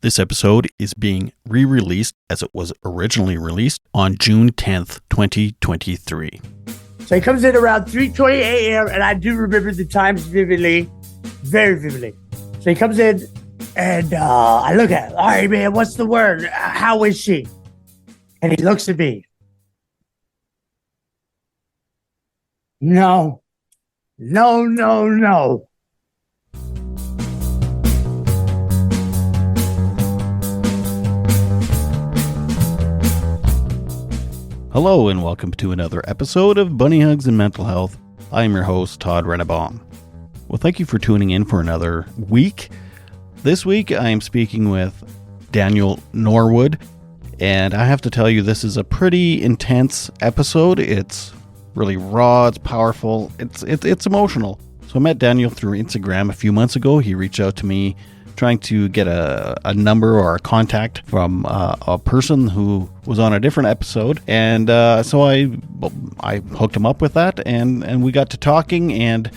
This episode is being re-released as it was originally released on June 10th, 2023. So he comes in around 3:20 a.m. and I do remember the times vividly, very vividly. So he comes in and I look at him. All right, man, what's the word? How is she? And he looks at me. No. Hello and welcome to another episode of Bunny Hugs and Mental Health. I am your host, Todd Rennebaum. Well, thank you for tuning in for another week. This week I am speaking with Daniel Norwood, and I have to tell you this is a pretty intense episode. It's really raw, it's powerful, it's emotional. So I met Daniel through Instagram a few months ago. He reached out to me trying to get a number or a contact from a person who was on a different episode, and so I hooked him up with that, and we got to talking, and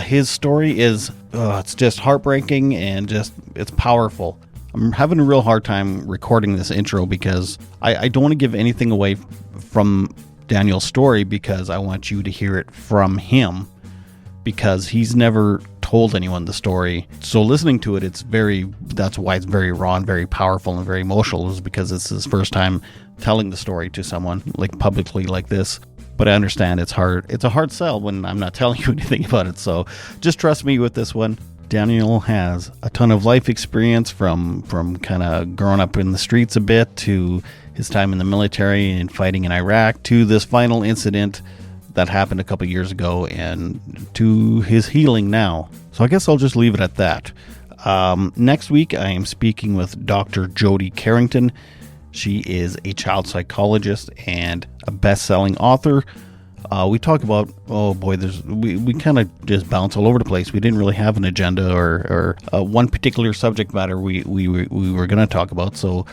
his story is it's just heartbreaking and it's powerful. I'm having a real hard time recording this intro because I don't want to give anything away from Daniel's story because I want you to hear it from him, because he's never told anyone the story. So listening to it, that's why it's very raw and very powerful and very emotional, is because it's his first time telling the story to someone like publicly like this. But I understand it's hard. It's a hard sell when I'm not telling you anything about it. So just trust me with this one. Daniel has a ton of life experience from kind of growing up in the streets a bit, to his time in the military and fighting in Iraq, to this final incident that happened a couple years ago, and to his healing now. So I guess I'll just leave it at that. Next week, I am speaking with Dr. Jody Carrington. She is a child psychologist and a best-selling author. We talk about, we kind of just bounce all over the place. We didn't really have an agenda or one particular subject matter we were going to talk about. So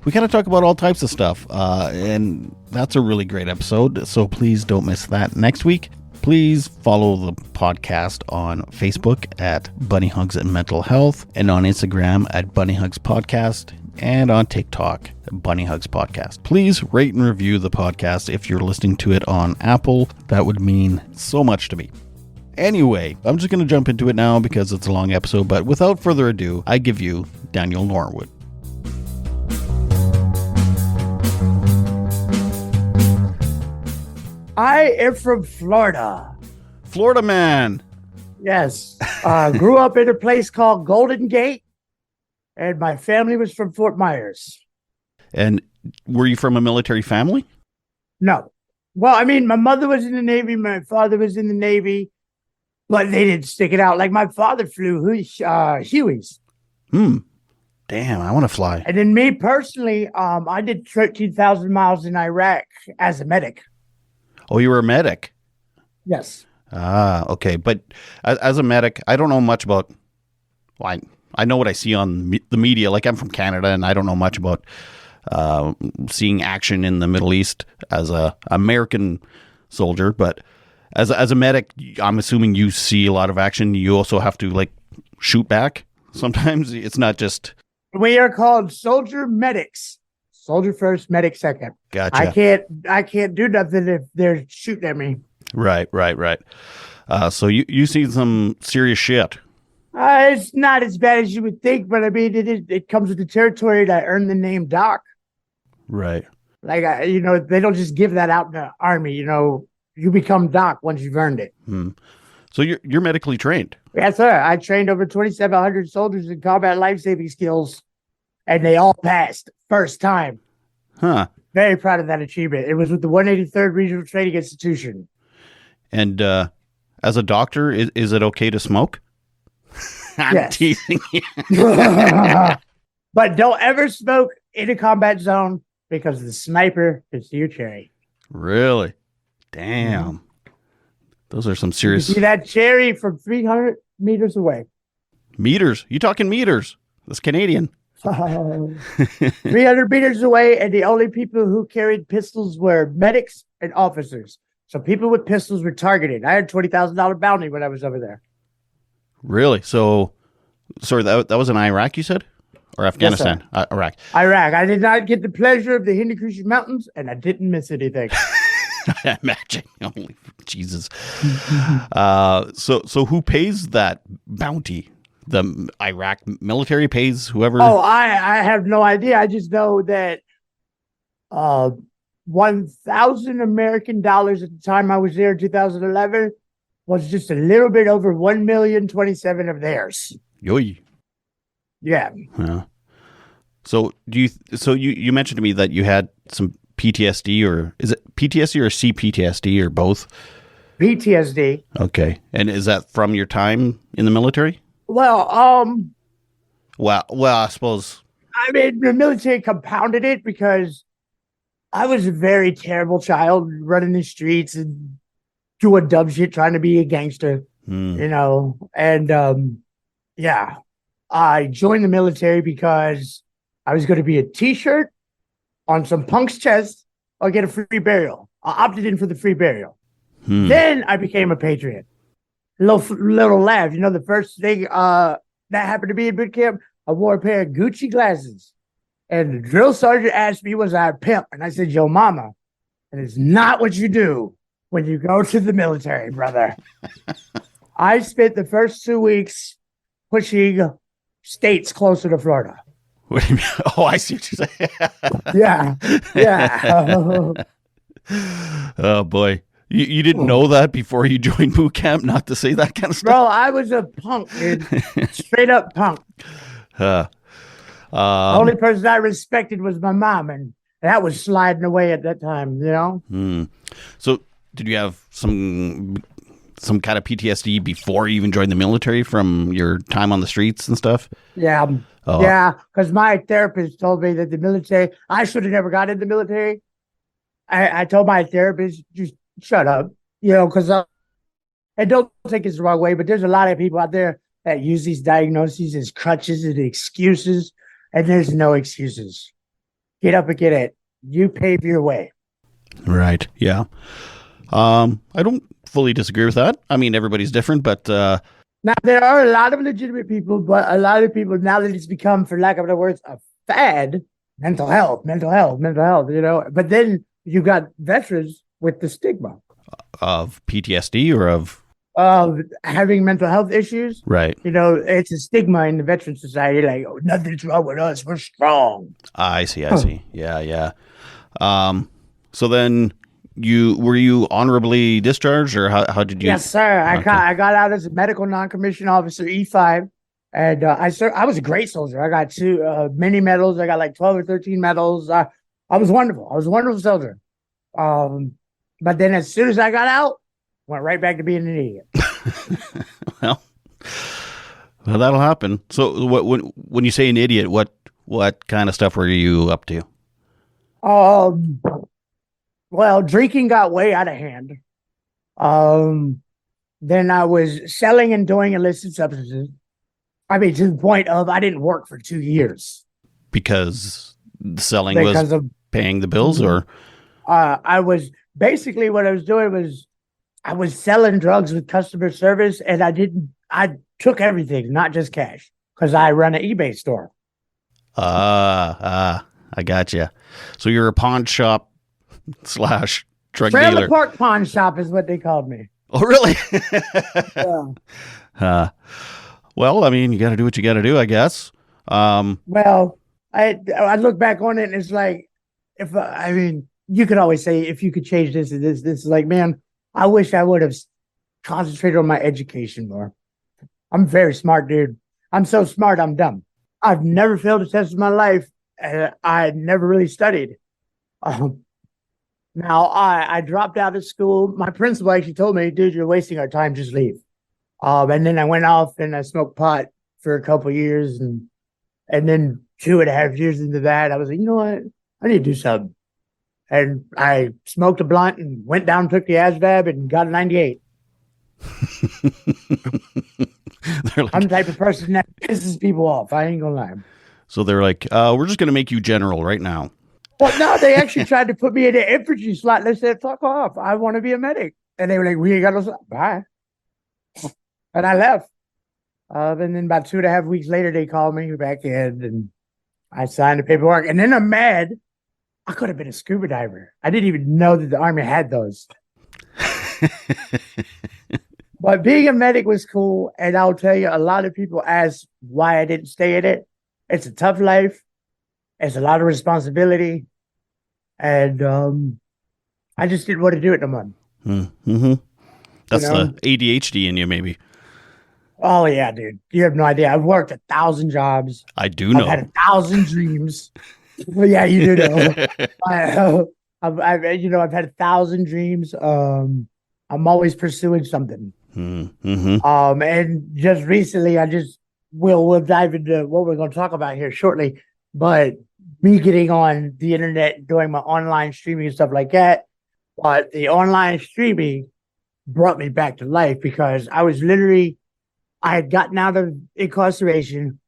we kind of talk about all types of stuff, and that's a really great episode, so please don't miss that next week. Please follow the podcast on Facebook at Bunny Hugs and Mental Health, and on Instagram at Bunny Hugs Podcast, and on TikTok, Bunny Hugs Podcast. Please rate and review the podcast if you're listening to it on Apple. That would mean so much to me. Anyway, I'm just going to jump into it now because it's a long episode, but without further ado, I give you Daniel Norwood. I am from Florida. Florida man. Yes. Grew up in a place called Golden Gate, and my family was from Fort Myers. And were you from a military family? No. Well, I mean, my mother was in the Navy, my father was in the Navy, but they didn't stick it out. Like, my father flew Hueys. Damn, I want to fly. And then me personally, I did 13,000 miles in Iraq as a medic. Oh, you were a medic? Yes. Ah, okay. But as a medic, I don't know much about, well, I know what I see on the media. Like, I'm from Canada, and I don't know much about seeing action in the Middle East as a American soldier. But as a medic, I'm assuming you see a lot of action. You also have to, like, shoot back sometimes. It's not just... We are called soldier medics. Soldier first, medic second. Gotcha. I can't do nothing if they're shooting at me. Right. So you seen some serious shit. It's not as bad as you would think, but I mean, it comes with the territory that earned the name Doc. Right. Like, they don't just give that out in the Army. You become Doc once you've earned it. So you're medically trained? Yes, sir. I trained over 2,700 soldiers in combat life-saving skills, and they all passed first time. Huh. Very proud of that achievement. It was with the 183rd Regional Training Institution. And as a doctor, is it okay to smoke? I'm teasing you. But don't ever smoke in a combat zone because the sniper can see your cherry. Really? Damn. Those are some serious... You see that cherry from 300 meters away. Meters? You talking meters? That's Canadian. 300 meters away, and the only people who carried pistols were medics and officers. So people with pistols were targeted. I had $20,000 bounty when I was over there. Really? So, sorry, that was in Iraq, you said? or Afghanistan? Iraq. Iraq. I did not get the pleasure of the Hindu Kush Mountains, and I didn't miss anything. I imagine. Holy Jesus. So who pays that bounty? The Iraq military pays whoever? Oh, I have no idea. I just know that 1,000 American dollars at the time I was there in 2011 was just a little bit over 1,027,000 of theirs. Yoy. Yeah. So you mentioned to me that you had some PTSD, or is it PTSD or CPTSD or both? PTSD. Okay. And is that from your time in the military? Well, I suppose. I mean, the military compounded it because I was a very terrible child running the streets and doing dumb shit, trying to be a gangster, you know. And yeah, I joined the military because I was going to be a T-shirt on some punk's chest or get a free burial. I opted in for the free burial. Then I became a patriot. Little laugh. You know, the first thing that happened to me in boot camp, I wore a pair of Gucci glasses. And the drill sergeant asked me, was I a pimp? And I said, yo, mama, and it's not what you do when you go to the military, brother. I spent the first 2 weeks pushing states closer to Florida. What do you mean? Oh, I see what you're saying. Yeah. Oh, boy. You didn't know that before you joined boot camp, not to say that kind of stuff? Bro, I was a punk, dude. Straight up punk. The only person I respected was my mom, and that was sliding away at that time, you know? So did you have some kind of PTSD before you even joined the military from your time on the streets and stuff? Yeah. Yeah, because my therapist told me that the military, I should have never got in the military. I told my therapist, just shut up, you know, because and don't take this the wrong way, but there's a lot of people out there that use these diagnoses as crutches and excuses, and there's no excuses. Get up and get it. You pave your way. Right. Yeah. I don't fully disagree with that. I mean, everybody's different, but now there are a lot of legitimate people, but a lot of people now that it's become, for lack of other words, a fad. Mental health, you know. But then you got veterans with the stigma of PTSD or of having mental health issues. Right. You know, it's a stigma in the veteran society, like, oh, nothing's wrong with us, we're strong. I see. Yeah. So then were you honorably discharged, or how did you? Yes, sir. I got out as a medical non-commissioned officer, E5, and I was a great soldier. I got many medals. I got like 12 or 13 medals. I was wonderful. I was a wonderful soldier. But then as soon as I got out, went right back to being an idiot. well, that'll happen. So when you say an idiot, what kind of stuff were you up to? Well, drinking got way out of hand. Then I was selling and doing illicit substances. I mean, to the point of I didn't work for 2 years. Because selling was paying the bills, or? I was basically, what I was doing was I was selling drugs with customer service, and I took everything, not just cash, because I run an eBay store. I gotcha. So you're a pawn shop / drug Trailer dealer. Park Pawn Shop is what they called me. Oh, really? Yeah. Well, I mean, you got to do what you got to do, I guess. Well, I look back on it, and it's like, I mean, you could always say, if you could change this and this is like, man, I wish I would have concentrated on my education more. I'm very smart, dude. I'm so smart, I'm dumb. I've never failed a test in my life, and I never really studied. Now, I dropped out of school. My principal actually told me, dude, you're wasting our time, just leave. And then I went off and I smoked pot for a couple of years. And then 2.5 years into that, I was like, you know what? I need to do something. And I smoked a blunt and went down, took the ASVAB, and got a 98. Like, I'm the type of person that pisses people off. I ain't gonna lie. So they're like, we're just gonna make you general right now. Well, no, they actually tried to put me in the infantry slot. And they said, fuck off. I want to be a medic. And they were like, we ain't got no slot. Bye. And I left. And then about 2.5 weeks later, they called me back in. And I signed the paperwork, and then I'm mad. I could have been a scuba diver. I didn't even know that the Army had those. But being a medic was cool, and I'll tell you, a lot of people ask why I didn't stay in it. It's a tough life. It's a lot of responsibility, and I just didn't want to do it no more. Mm-hmm. That's the ADHD in you, maybe. Oh yeah, dude, you have no idea. I've worked 1,000 jobs. I do know. I've had 1,000 dreams. Well, yeah, you do know. I've had 1,000 dreams. I'm always pursuing something. Mm-hmm. And just recently, we'll dive into what we're going to talk about here shortly. But me getting on the internet, doing my online streaming and stuff like that. But the online streaming brought me back to life because I had gotten out of incarceration,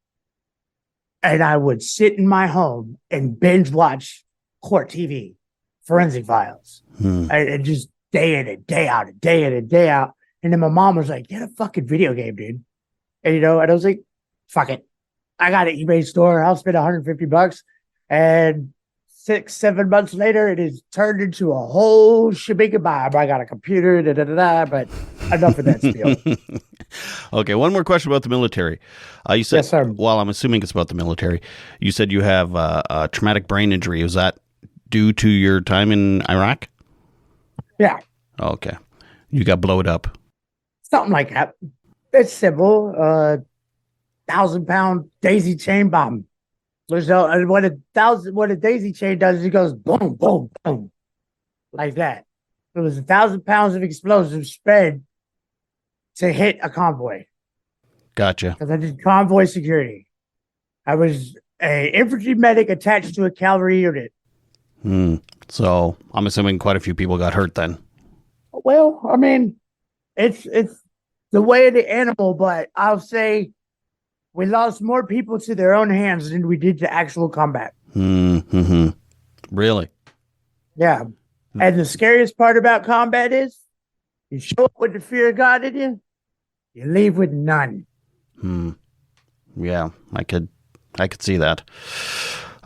and I would sit in my home and binge watch court TV, Forensic Files, and just day in and day out, and day in and day out. And then my mom was like, "Get a fucking video game, dude." And I was like, "Fuck it, I got an eBay store. I'll spend $150." And 6-7 months later, it has turned into a whole shebang. I got a computer, but enough of that spiel. Okay, one more question about the military. You said, yes, sir. Well, I'm assuming it's about the military. You said you have a traumatic brain injury. Was that due to your time in Iraq? Yeah. Okay. You got blowed up. Something like that. It's simple. 1,000-pound daisy chain bomb. So what a daisy chain does is it goes boom, boom, boom, like that. It was 1,000 pounds of explosives spread to hit a convoy. Gotcha. Because I did convoy security. I was an infantry medic attached to a cavalry unit. So I'm assuming quite a few people got hurt then. Well, I mean, it's the way of the animal, but I'll say we lost more people to their own hands than we did to actual combat. Mm-hmm. Really? Yeah. And the scariest part about combat is you show up with the fear of God in you, you leave with none. Yeah, I could see that.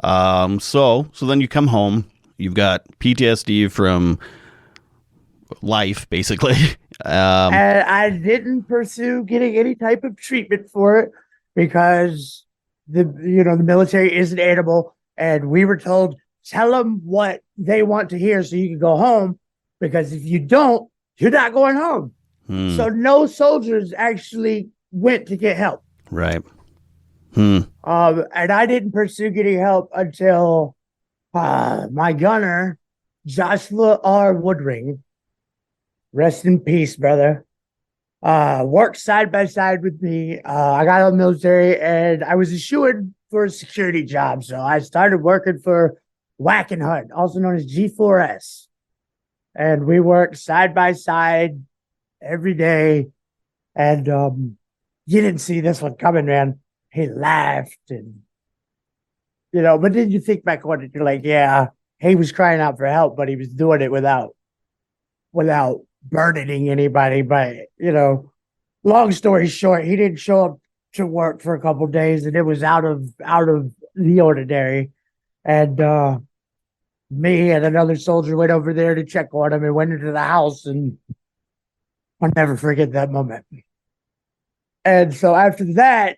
So then you come home, you've got PTSD from life, basically. And I didn't pursue getting any type of treatment for it because the military is an animal, and we were told, tell them what they want to hear so you can go home, because if you don't, you're not going home. So no soldiers actually went to get help. Right. And I didn't pursue getting help until my gunner, Joshua R. Woodring, rest in peace, brother, worked side by side with me. I got out of the military, and I was assured for a security job. So I started working for Whack and Hunt, also known as G4S. And we worked side by side every day. And you didn't see this one coming, man. He laughed, and but then you think back on it, you're like, yeah, he was crying out for help, but he was doing it without burdening anybody. But long story short, he didn't show up to work for a couple of days, and it was out of the ordinary. And me and another soldier went over there to check on him and went into the house, and I'll never forget that moment. And so after that,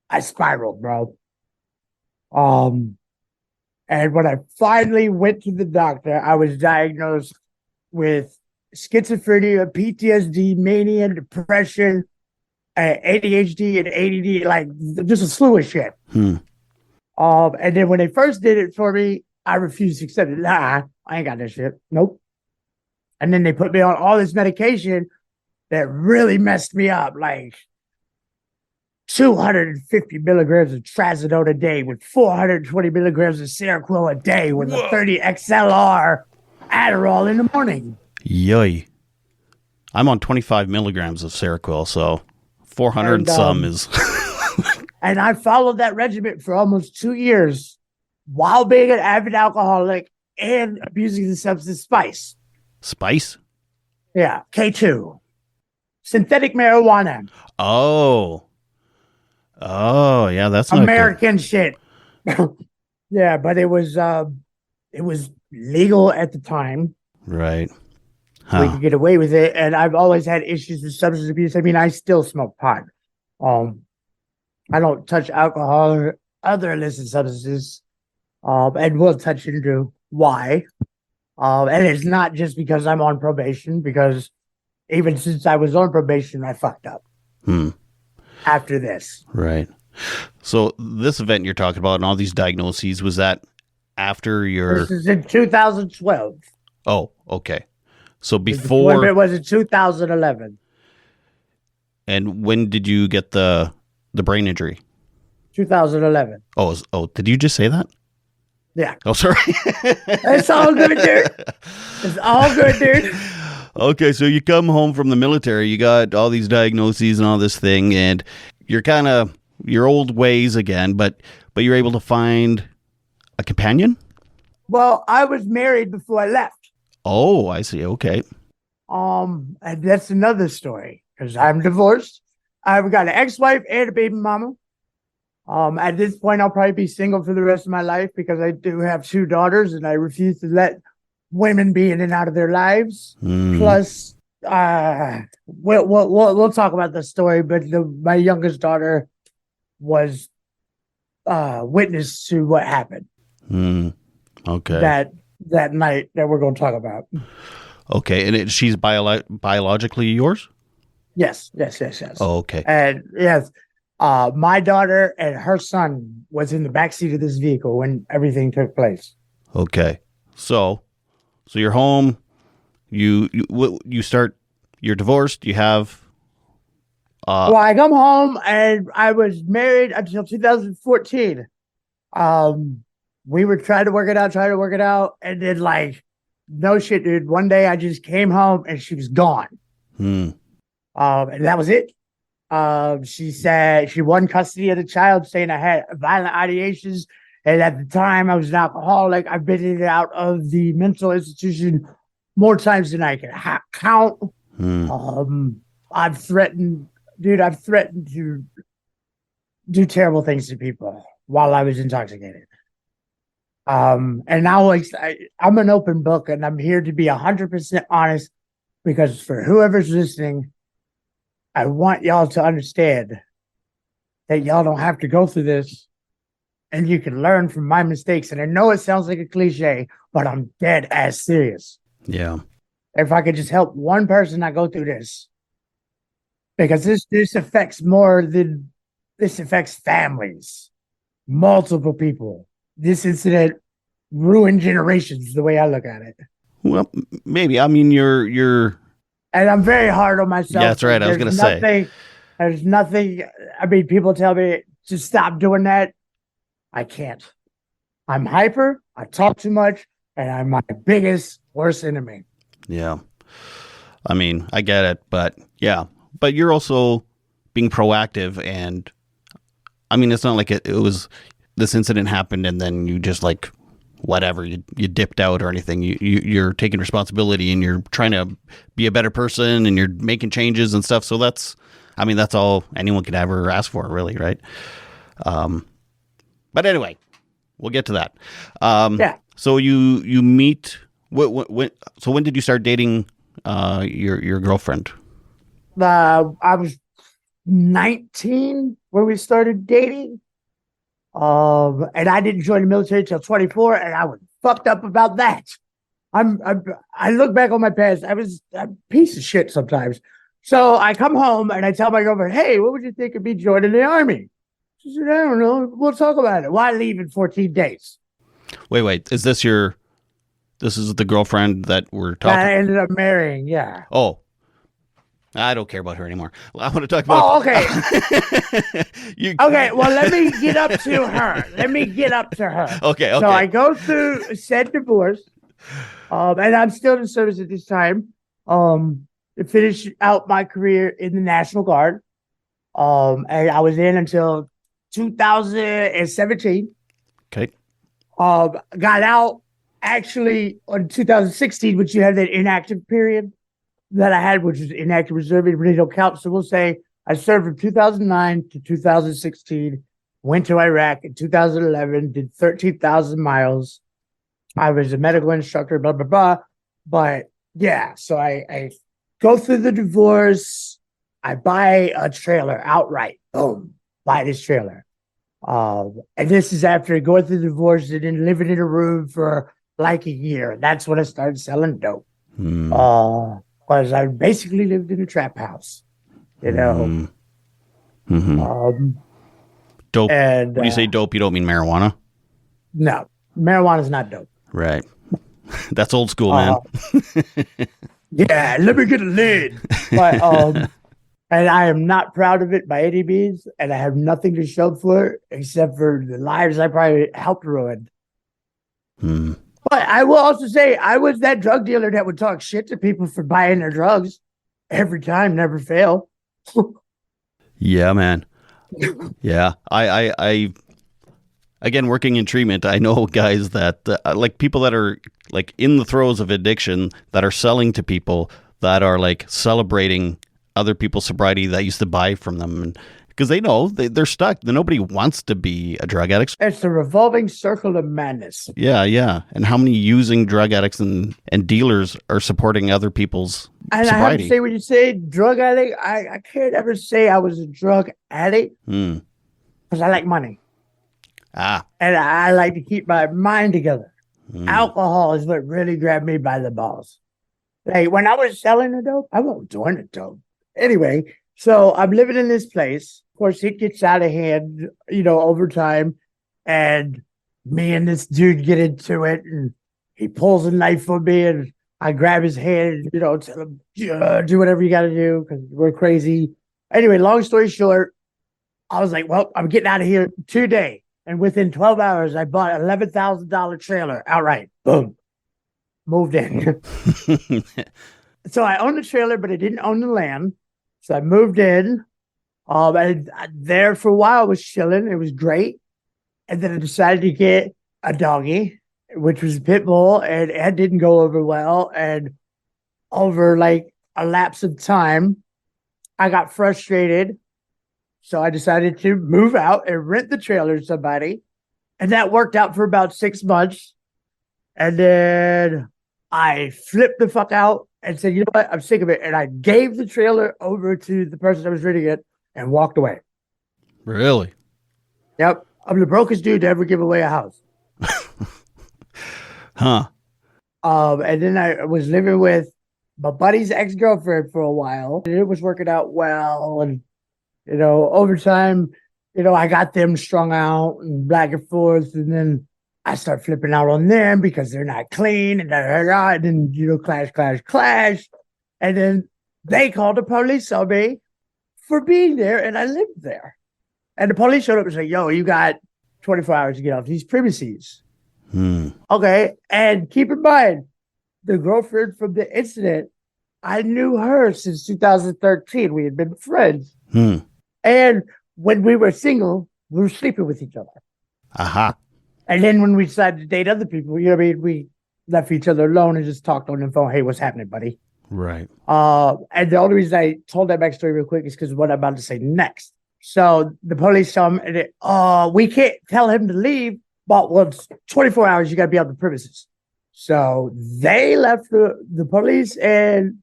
I spiraled, bro. And when I finally went to the doctor, I was diagnosed with schizophrenia, PTSD, mania, depression, ADHD, and ADD, like just a slew of shit. And then when they first did it for me, I refused to accept it. Nah, I ain't got that shit. Nope. And then they put me on all this medication that really messed me up, like 250 milligrams of trazodone a day with 420 milligrams of Seroquel a day with a 30 XLR Adderall in the morning. Yoy. I'm on 25 milligrams of Seroquel, so 400 and some is... And I followed that regimen for almost 2 years while being an avid alcoholic and abusing the substance Spice. Spice? Yeah, K2. Synthetic marijuana. Oh, yeah, that's not American shit. Yeah, but it was legal at the time. Right. We Huh. could get away with it, and I've always had issues with substance abuse. I mean, I still smoke pot. Um, I don't touch alcohol or other illicit substances. And we'll touch into why. And it's not just because I'm on probation, because even since I was on probation, I fucked up Hmm. after this. Right. So this event you're talking about and all these diagnoses, was that after This your... is in 2012. Oh, okay. So The deployment before... was in 2011. And when did you get the brain injury? 2011. Oh, did you just say that? Yeah. Oh, sorry. It's all good, dude. It's all good, dude. Okay, so you come home from the military, you got all these diagnoses and all this thing, and you're kind of your old ways again, but you're able to find a companion? Well, I was married before I left. Oh, I see. Okay. And that's another story because I'm divorced. I've got an ex-wife and a baby mama. At this point, I'll probably be single for the rest of my life because I do have 2 daughters, and I refuse to let women be in and out of their lives. Plus, we'll talk about the story, but my youngest daughter was witness to what happened Okay. that night that we're going to talk about. Okay, and she's biologically yours? Yes. Oh, okay. And yes, my daughter and her son was in the backseat of this vehicle when everything took place. Okay. So you're home. You start. You're divorced. You have. Well, I come home and I was married until 2014. We were trying to work it out, and then no shit, dude. One day I just came home and she was gone. And that was it. She said she won custody of the child, saying I had violent ideations. And at the time, I was an alcoholic. I've been in and out of the mental institution more times than I can count. I've threatened to do terrible things to people while I was intoxicated. And now I'm an open book, and I'm here to be 100% honest because for whoever's listening, I want y'all to understand that y'all don't have to go through this, and you can learn from my mistakes. And I know it sounds like a cliche, but I'm dead ass serious. Yeah. If I could just help one person not go through this, because this affects families, multiple people. This incident ruined generations, the way I look at it. Well, maybe. I mean, you're. And I'm very hard on myself. Yeah, that's right. I was going to say. There's nothing. I mean, people tell me to stop doing that. I can't. I'm hyper. I talk too much, and I'm my biggest worst enemy. Yeah. I mean, I get it, but yeah. But you're also being proactive, and I mean, it's not like it was this incident happened and then you just whatever, you dipped out or anything. You're taking responsibility and you're trying to be a better person and you're making changes and stuff. So that's all anyone could ever ask for, really, right? But anyway, we'll get to that. Yeah. So you meet. So when did you start dating your girlfriend? I was 19 when we started dating. And I didn't join the military until 24, and I was fucked up about that. I look back on my past. I was a piece of shit sometimes. So I come home and I tell my girlfriend, "Hey, what would you think of me joining the army?" She said, "I don't know. We'll talk about it." Why leave in 14 days? Wait. Is this the girlfriend that we're talking? I ended up marrying. Yeah. Oh, I don't care about her anymore. I want to talk about. Oh, okay. Okay. Well, let me get up to her. Okay. So I go through said divorce, and I'm still in service at this time. To finish out my career in the National Guard. And I was in until 2017. Okay. Got out actually in 2016, which you had that inactive period that I had, which is inactive reserve. It really don't count. So we'll say I served from 2009 to 2016 Went to Iraq in 2011, did 13,000 miles. I was a medical instructor, blah, blah, blah. But yeah, so I go through the divorce. I buy a trailer outright. Boom, buy this trailer. And this is after going through the divorce and then living in a room for like a year. That's when I started selling dope. Because I basically lived in a trap house, you know. Dope. And when you say dope, you don't mean marijuana? No, marijuana is not dope. Right. That's old school, man. Yeah, let me get a lid. But and I am not proud of it by any means, and I have nothing to show for it except for the lives I probably helped ruin. But I will also say I was that drug dealer that would talk shit to people for buying their drugs every time, never fail. Yeah, man. Yeah, I again, working in treatment, I know guys that like people that are like in the throes of addiction that are selling to people that are like celebrating other people's sobriety that used to buy from them, and because they know they're stuck. Nobody wants to be a drug addict. It's a revolving circle of madness. Yeah. And how many using drug addicts and dealers are supporting other people's and sobriety? I have to say, when you say drug addict, I can't ever say I was a drug addict because I like money. And I like to keep my mind together. Alcohol is what really grabbed me by the balls. Like when I was selling the dope, I wasn't doing the dope. Anyway, so I'm living in this place. Of course, it gets out of hand, you know, over time. And me and this dude get into it, and he pulls a knife on me, and I grab his hand, you know, tell him, do whatever you got to do because we're crazy. Anyway, long story short, I was like, well, I'm getting out of here today. And within 12 hours, I bought an $11,000 trailer outright. Boom. Moved in. So I owned the trailer, but I didn't own the land. So I moved in. And there for a while, I was chilling. It was great. And then I decided to get a doggy, which was a pit bull, and it didn't go over well. And over like a lapse of time, I got frustrated. So I decided to move out and rent the trailer to somebody. And that worked out for about 6 months. And then I flipped the fuck out and said, you know what? I'm sick of it. And I gave the trailer over to the person that was renting it and walked away. Really? Yep. I'm the brokest dude to ever give away a house. Huh. And then I was living with my buddy's ex-girlfriend for a while. And it was working out well. And, you know, over time, you know, I got them strung out and back and forth. And then I start flipping out on them because they're not clean. And then, you know, clash. And then they called the police on me for being there. And I lived there. And the police showed up and said, yo, you got 24 hours to get off these premises. Okay. And keep in mind, the girlfriend from the incident, I knew her since 2013. We had been friends. And when we were single, we were sleeping with each other. And then when we decided to date other people, you know what I mean? We left each other alone and just talked on the phone. Hey, what's happening, buddy? Right. And the only reason I told that backstory real quick is because of what I'm about to say next. So the police tell him, we can't tell him to leave, but once 24 hours, you got to be on the premises. So they left the police and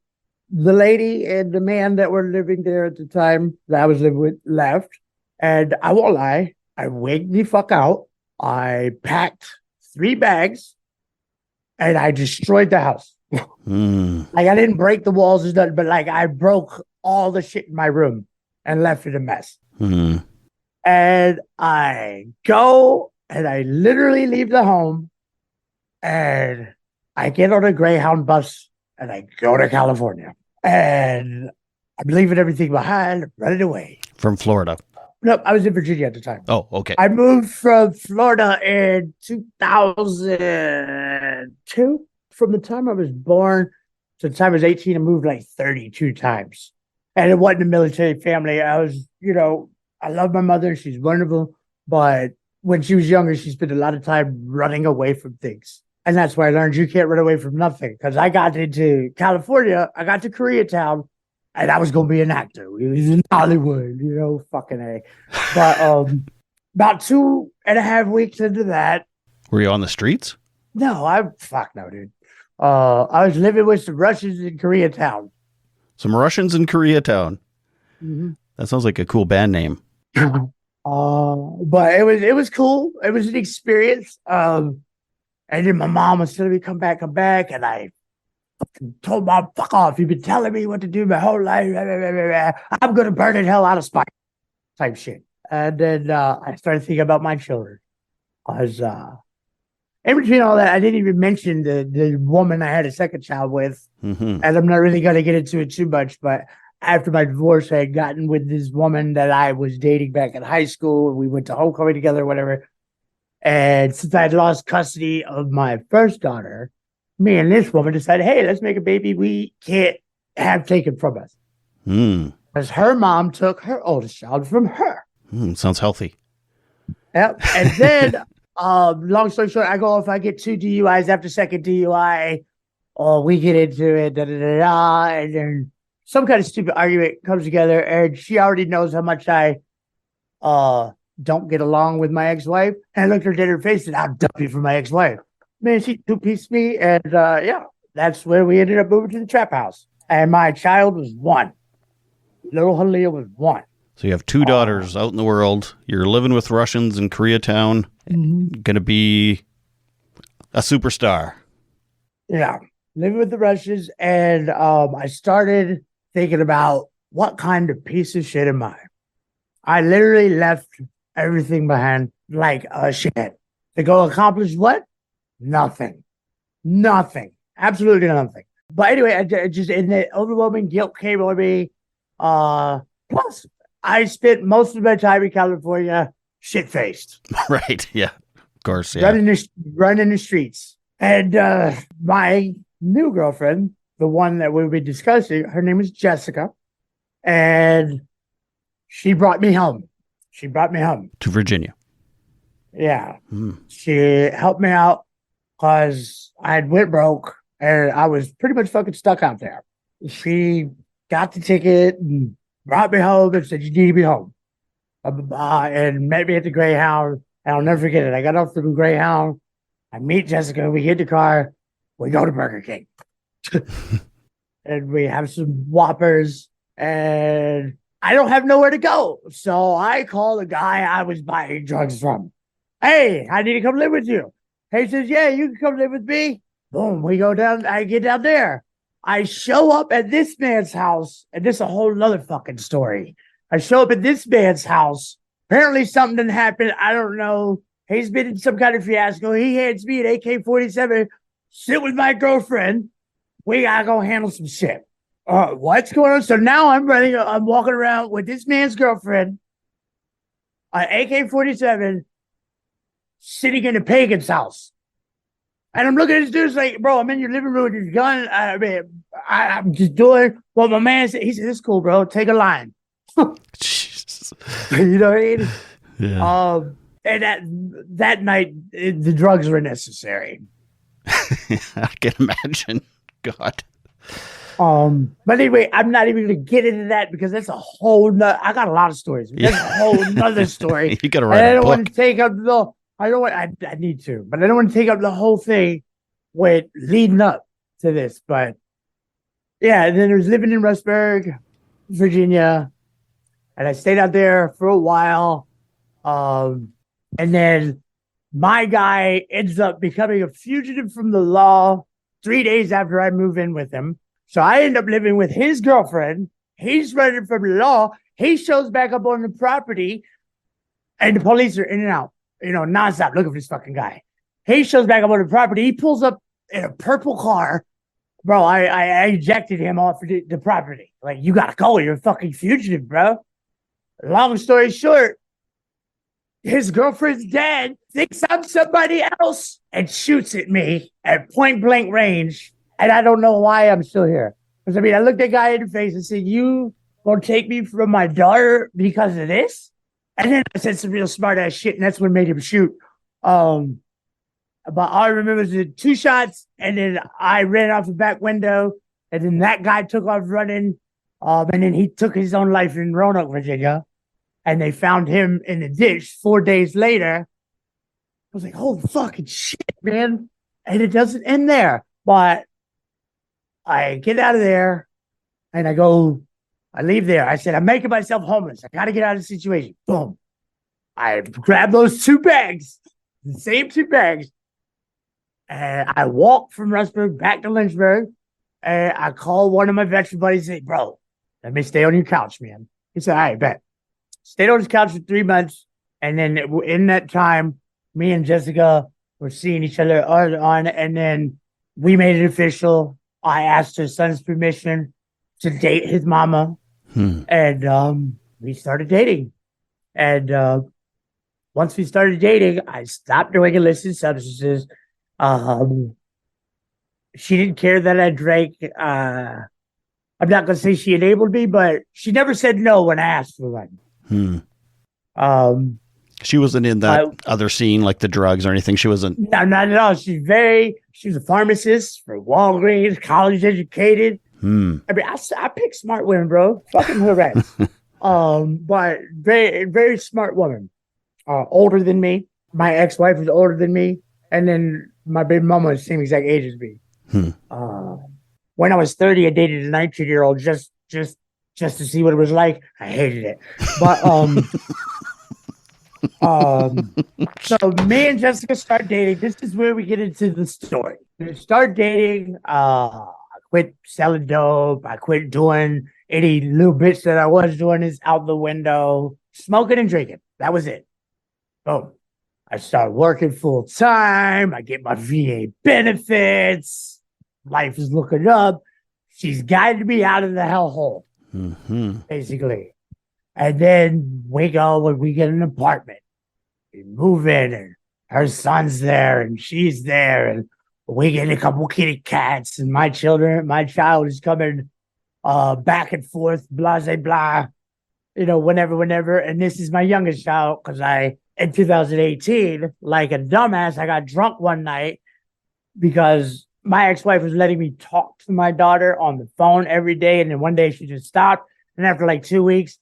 the lady and the man that were living there at the time that I was living with left. And I won't lie, I wigged the fuck out. I packed 3 bags and I destroyed the house. Like I didn't break the walls or nothing, but like I broke all the shit in my room and left it a mess. And I go and I literally leave the home and I get on a Greyhound bus and I go to California. And I'm leaving everything behind, running away. From Florida? Nope, I was in Virginia at the time. Oh, okay. I moved from Florida in 2002. From the time I was born to the time I was 18, I moved like 32 times. And it wasn't a military family. I was, you know, I love my mother. She's wonderful. But when she was younger, she spent a lot of time running away from things. And that's why I learned you can't run away from nothing. Because I got into California, I got to Koreatown, and I was going to be an actor. It was in Hollywood, you know, fucking A. But About 2.5 weeks into that, Were you on the streets? no, dude. I was living with some Russians in Koreatown. Some Russians in Koreatown. Mm-hmm. That sounds like a cool band name. But it was cool. It was an experience. And then my mom was telling me, come back, and I told mom, fuck off. You've been telling me what to do my whole life. I'm gonna burn the hell out of spite type shit. And then I started thinking about my children. I was in between all that, I didn't even mention the woman I had a second child with. Mm-hmm. And I'm not really gonna get into it too much, but after my divorce, I had gotten with this woman that I was dating back in high school. We went to homecoming together, whatever. And since I had lost custody of my first daughter, me and this woman decided, hey, let's make a baby we can't have taken from us. Because her mom took her oldest child from her. Sounds healthy. Yep. And then, long story short, I go off, I get 2 DUIs after second DUI. We get into it, and then some kind of stupid argument comes together, and she already knows how much I don't get along with my ex-wife. And I looked her dead in her face and I'll dump you for my ex-wife. Man, she two-pieced me, and that's where we ended up moving to the trap house. And my child was 1. Little Halia was 1. So you have 2 daughters out in the world. You're living with Russians in Koreatown. Going to be a superstar. Yeah, living with the Russians. And I started thinking about what kind of piece of shit am I? I literally left everything behind like a shit to go accomplish what? Nothing. Absolutely nothing. But anyway, I just, and the overwhelming guilt came on me. Plus, I spent most of my time in California shit-faced. Right, yeah. Of course, yeah. Running the streets. And my new girlfriend, the one that we'll be discussing, her name is Jessica. And she brought me home. To Virginia. Yeah. She helped me out because I had went broke and I was pretty much fucking stuck out there. She got the ticket and brought me home and said, you need to be home. And met me at the Greyhound. And I'll never forget it. I got off the Greyhound. I meet Jessica. We hit the car. We go to Burger King. And we have some Whoppers. And I don't have nowhere to go. So I call the guy I was buying drugs from. Hey, I need to come live with you. He says, yeah, you can come live with me. Boom, we go down. I get down there. I show up at this man's house. And this is a whole nother fucking story. I show up at this man's house. Apparently something didn't happen. I don't know. He's been in some kind of fiasco. He hands me an AK-47. Sit with my girlfriend. We gotta go handle some shit. What's going on? So now I'm walking around with this man's girlfriend, an AK-47, sitting in a pagan's house. And I'm looking at this dude like, bro, I'm in your living room with your gun. I mean, I'm just doing what my man said. He said, it's cool, bro. Take a line. Jesus. You know what I mean? Yeah. And that night, the drugs were necessary. I can imagine. God. But anyway, I'm not even going to get into that because that's a whole nother, I got a lot of stories. That's a whole nother story. You got to write I a don't book. want to take up I need to, but I don't want to take up the whole thing with leading up to this. But yeah, and then I was living in Rustburg, Virginia, and I stayed out there for a while. And then my guy ends up becoming a fugitive from the law 3 days after I move in with him. So I end up living with his girlfriend. He's running from the law. He shows back up on the property, and the police are in and out, nonstop looking for this fucking guy. He shows back up on the property. He pulls up in a purple car. Bro, I ejected him off the property. Like, you gotta go. You're a fucking fugitive, bro. Long story short, his girlfriend's dad thinks I'm somebody else and shoots at me at point blank range. And I don't know why I'm still here. Because, I looked that guy in the face and said, you gonna take me from my daughter because of this? And then I said some real smart ass shit, and that's what made him shoot. But all I remember is the 2 shots, and then I ran out the back window, and then that guy took off running. And then he took his own life in Roanoke, Virginia. and they found him in the ditch 4 days later. I was like, holy fucking shit, man. And it doesn't end there. But I get out of there and I leave there. I said, I'm making myself homeless. I got to get out of the situation. Boom. I grab those 2 bags, the same 2 bags, and I walk from Rustburg back to Lynchburg. And I call one of my veteran buddies and say, bro, let me stay on your couch, man. He said, all right, bet. Stayed on his couch for 3 months. And then in that time, me and Jessica were seeing each other on, and then we made it official. I asked her son's permission to date his mama, and we started dating. And once we started dating, I stopped doing illicit substances. She didn't care that I drank. I'm not going to say she enabled me, but she never said no when I asked for one. She wasn't in that other scene, like the drugs or anything. She wasn't. No, not at all. She was a pharmacist for Walgreens, college educated. I mean, I pick smart women, bro. Fucking harass. But very, very smart woman. Older than me. My ex-wife was older than me. And then my baby mama was the same exact age as me. When I was 30, I dated a 19-year-old just to see what it was like. I hated it. But so me and Jessica start dating. This is where we get into the story. We start dating. I quit selling dope. I quit doing any little bits that I was doing is out the window. Smoking and drinking. That was it. Boom. I start working full time. I get my VA benefits. Life is looking up. She's guided me out of the hellhole, basically. And then we go and we get an apartment. We move in, and her son's there, and she's there, and we get a couple kitty cats, and my child is coming back and forth, blah, blah, blah, whenever. And this is my youngest child, because in 2018, like a dumbass, I got drunk one night because my ex-wife was letting me talk to my daughter on the phone every day. And then one day she just stopped. And after like 2 weeks,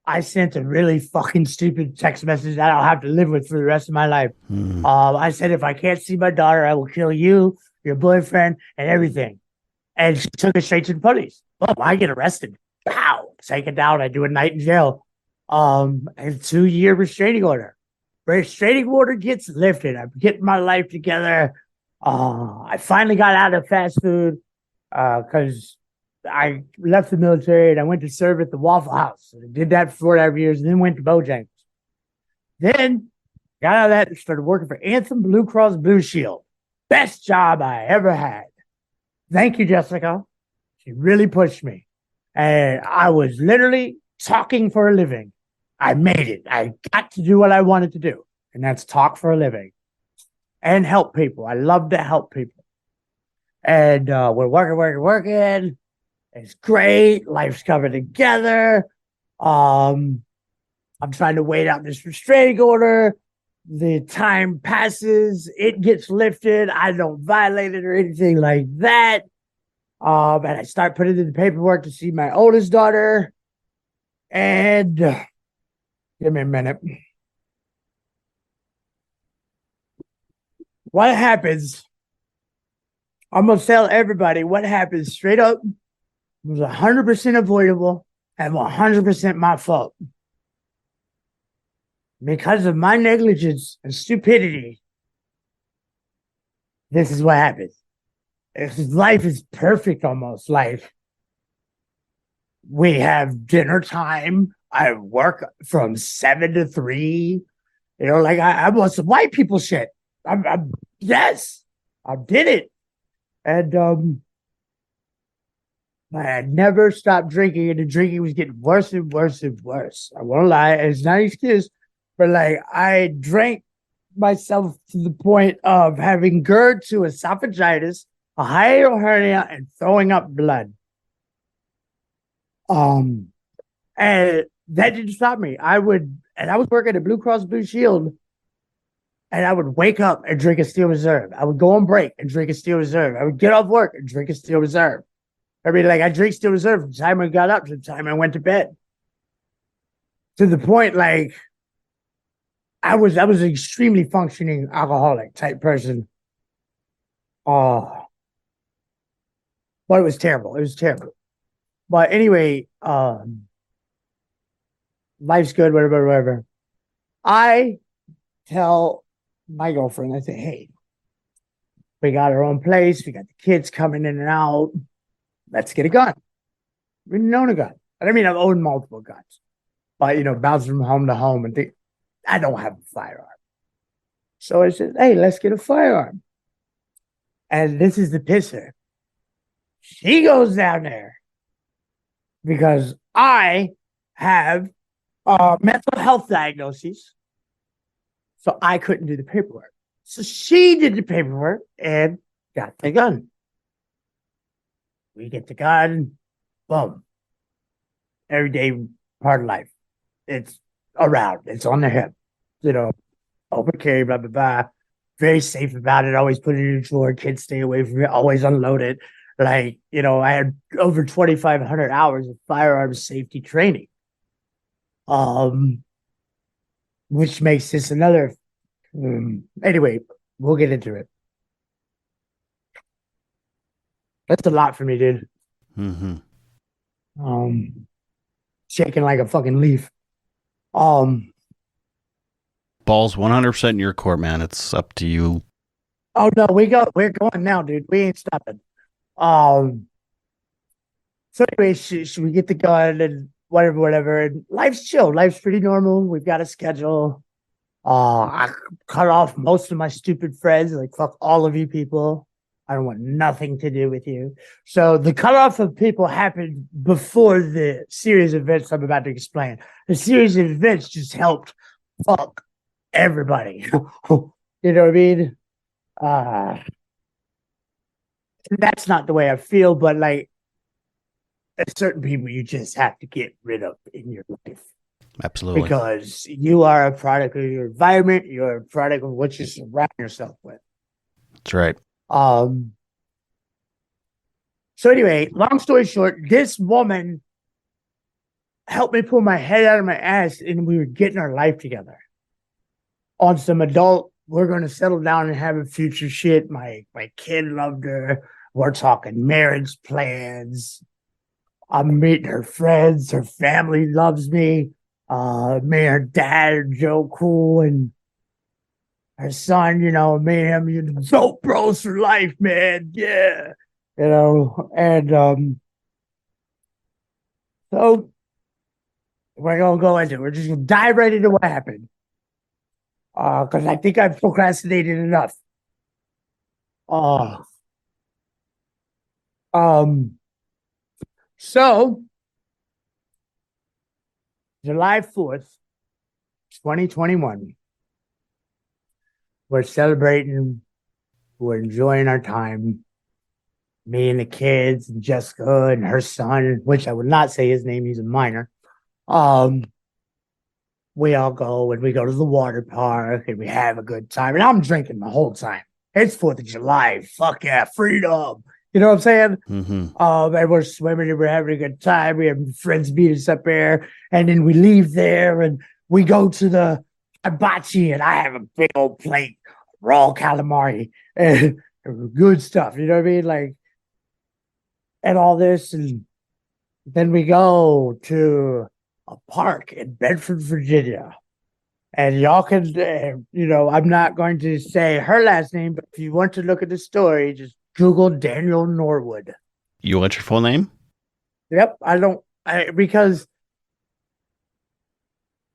I sent a really fucking stupid text message that I'll have to live with for the rest of my life. I said, if I can't see my daughter, I will kill you, your boyfriend, and everything. And she took it straight to the police. Oh, I get arrested. Pow! Take it down. I do a night in jail. And 2-year restraining order. Restraining order gets lifted. I'm getting my life together. I finally got out of fast food because I left the military and I went to serve at the Waffle House. I did that for 4.5 years and then went to Bojangles. Then got out of that and started working for Anthem Blue Cross Blue Shield. Best job I ever had. Thank you, Jessica. She really pushed me. And I was literally talking for a living. I made it. I got to do what I wanted to do. And that's talk for a living. And help people. I love to help people. And we're working. It's great. Life's coming together. I'm trying to wait out this restraining order. The time passes. It gets lifted. I don't violate it or anything like that. And I start putting in the paperwork to see my oldest daughter. And give me a minute. What happens? I'm going to tell everybody what happens straight up. It was 100% avoidable and 100% my fault. Because of my negligence and stupidity, this is what happens. Life is perfect almost. Like, we have dinner time. I work from 7 to 3. Like I want some white people shit. Yes, I did it. And I had never stopped drinking, and the drinking was getting worse and worse and worse. I won't lie, it's not an excuse, but like I drank myself to the point of having GERD to esophagitis, a hiatal hernia, and throwing up blood. And that didn't stop me. I was working at Blue Cross Blue Shield, and I would wake up and drink a Steel Reserve. I would go on break and drink a Steel Reserve. I would get off work and drink a Steel Reserve. I mean, like, I drink Steel Reserve from the time I got up to the time I went to bed. to the point like I was an extremely functioning alcoholic type person. Oh, but it was terrible. It was terrible. But anyway, life's good, whatever, whatever. I tell my girlfriend, I say, hey, we got our own place. We got the kids coming in and out. Let's get a gun. We didn't own a gun. I mean, I've owned multiple guns, but bounce from home to home and I don't have a firearm. So I said, hey, let's get a firearm. And this is the pisser. She goes down there because I have mental health diagnoses. So I couldn't do the paperwork. So she did the paperwork and got the gun. We get the gun, boom. Everyday part of life. It's around. It's on the hip. Open carry, blah, blah, blah. Very safe about it. Always put it in a drawer. Kids stay away from it. Always unload it. I had over 2,500 hours of firearms safety training. Which makes this another. Anyway, we'll get into it. That's a lot for me, dude. Mm-hmm. Shaking like a fucking leaf. Ball's 100% in your court, man. It's up to you. Oh no, we're going now, dude. We ain't stopping. So anyway, should we get the gun and whatever, and life's chill. Life's pretty normal. We've got a schedule. I cut off most of my stupid friends. Like, fuck all of you people. I don't want nothing to do with you. So the cutoff of people happened before the series of events I'm about to explain. The series of events just helped fuck everybody. You know what I mean? That's not the way I feel, but like, there's certain people you just have to get rid of in your life. Absolutely. Because you are a product of your environment. You're a product of what you surround yourself with. That's right. So anyway, long story short, this woman helped me pull my head out of my ass, and we were getting our life together on some adult. We're going to settle down and have a future shit. My kid loved her. We're talking marriage plans. I'm meeting her friends. Her family loves me. Me and her dad are Joe Cool, and her son, me and him, dope bros for life, man. Yeah. And so we're going to go into it. We're just going to dive right into what happened. Because I think I've procrastinated enough. So July 4th, 2021. We're celebrating. We're enjoying our time. Me and the kids, and Jessica and her son, which I would not say his name. He's a minor. We all go and we go to the water park and we have a good time. And I'm drinking the whole time. It's 4th of July. Fuck yeah, freedom. You know what I'm saying? Mm-hmm. And we're swimming and we're having a good time. We have friends meet us up there. And then we leave there and we go to the hibachi, and I have a big old plate, raw calamari and good stuff. You know what I mean? Like, and all this. And then we go to a park in Bedford, Virginia. And y'all can, I'm not going to say her last name, but if you want to look at the story, just Google Daniel Norwood. You want your full name? Yep. Because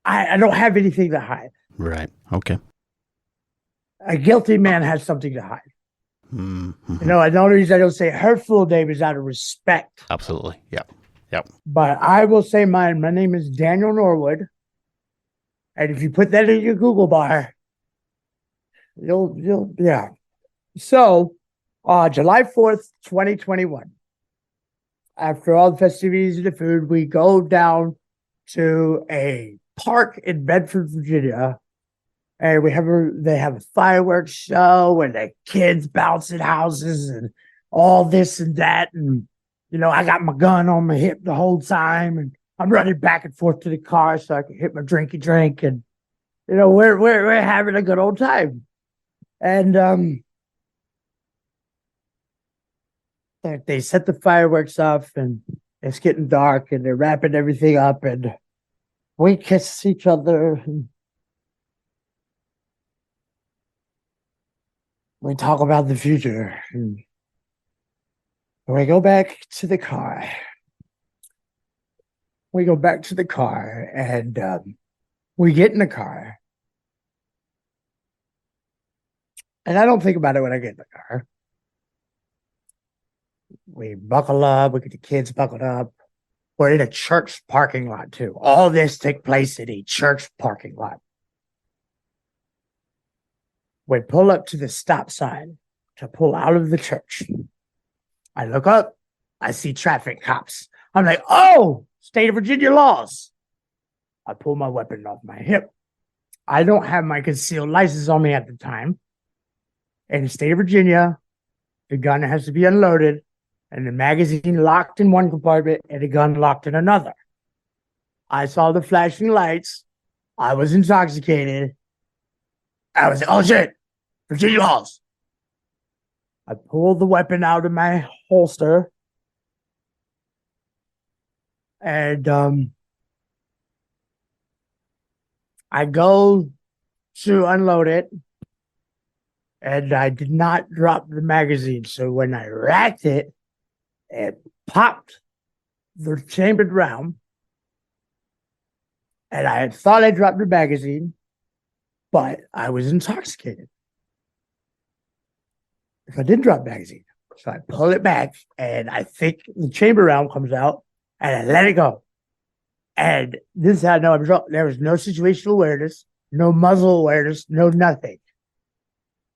I don't have anything to hide. Right. Okay. A guilty man has something to hide. Mm-hmm. And the only reason I don't say her full name is out of respect. Absolutely. Yep. But I will say mine. My name is Daniel Norwood. And if you put that in your Google bar, you'll yeah. So, July 4th, 2021. After all the festivities and the food, we go down to a park in Bedford, Virginia. And they have a fireworks show and the kids bouncing houses and all this and that. And, I got my gun on my hip the whole time. And I'm running back and forth to the car so I can hit my drinky drink, and we're having a good old time. And they set the fireworks off, and it's getting dark, and they're wrapping everything up, and we kiss each other, and we talk about the future, and we go back to the car. We go back to the car, and we get in the car. And I don't think about it when I get in the car. We buckle up. We get the kids buckled up. We're in a church parking lot, too. All this took place in a church parking lot. We pull up to the stop sign to pull out of the church. I look up. I see traffic cops. I'm like, oh, state of Virginia laws. I pull my weapon off my hip. I don't have my concealed license on me at the time. In the state of Virginia, the gun has to be unloaded and the magazine locked in one compartment and the gun locked in another. I saw the flashing lights. I was intoxicated. I was like, oh shit, Virginia laws. I pulled the weapon out of my holster and I go to unload it, and I did not drop the magazine. So when I racked it, it popped the chambered round, and I had thought I dropped the magazine, but I was intoxicated. If I didn't drop the magazine, so I pull it back, and I think the chamber round comes out, and I let it go. And this is how I know I'm drunk. There was no situational awareness, no muzzle awareness, no nothing.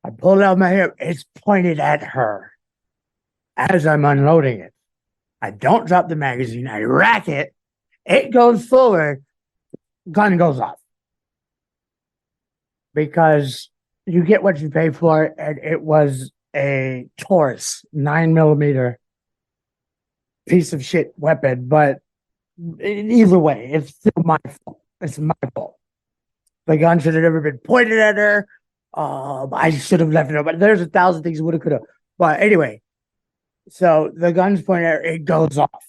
I pulled it out of my hip. It's pointed at her as I'm unloading it. I don't drop the magazine. I rack it. It goes forward. Gun goes off. Because you get what you pay for, and it was a Taurus 9mm piece of shit weapon. But either way, it's still my fault. It's my fault. The gun should have never been pointed at her. I should have left it, but there's 1,000 things woulda, coulda. But anyway, so the gun's pointed at her, it goes off.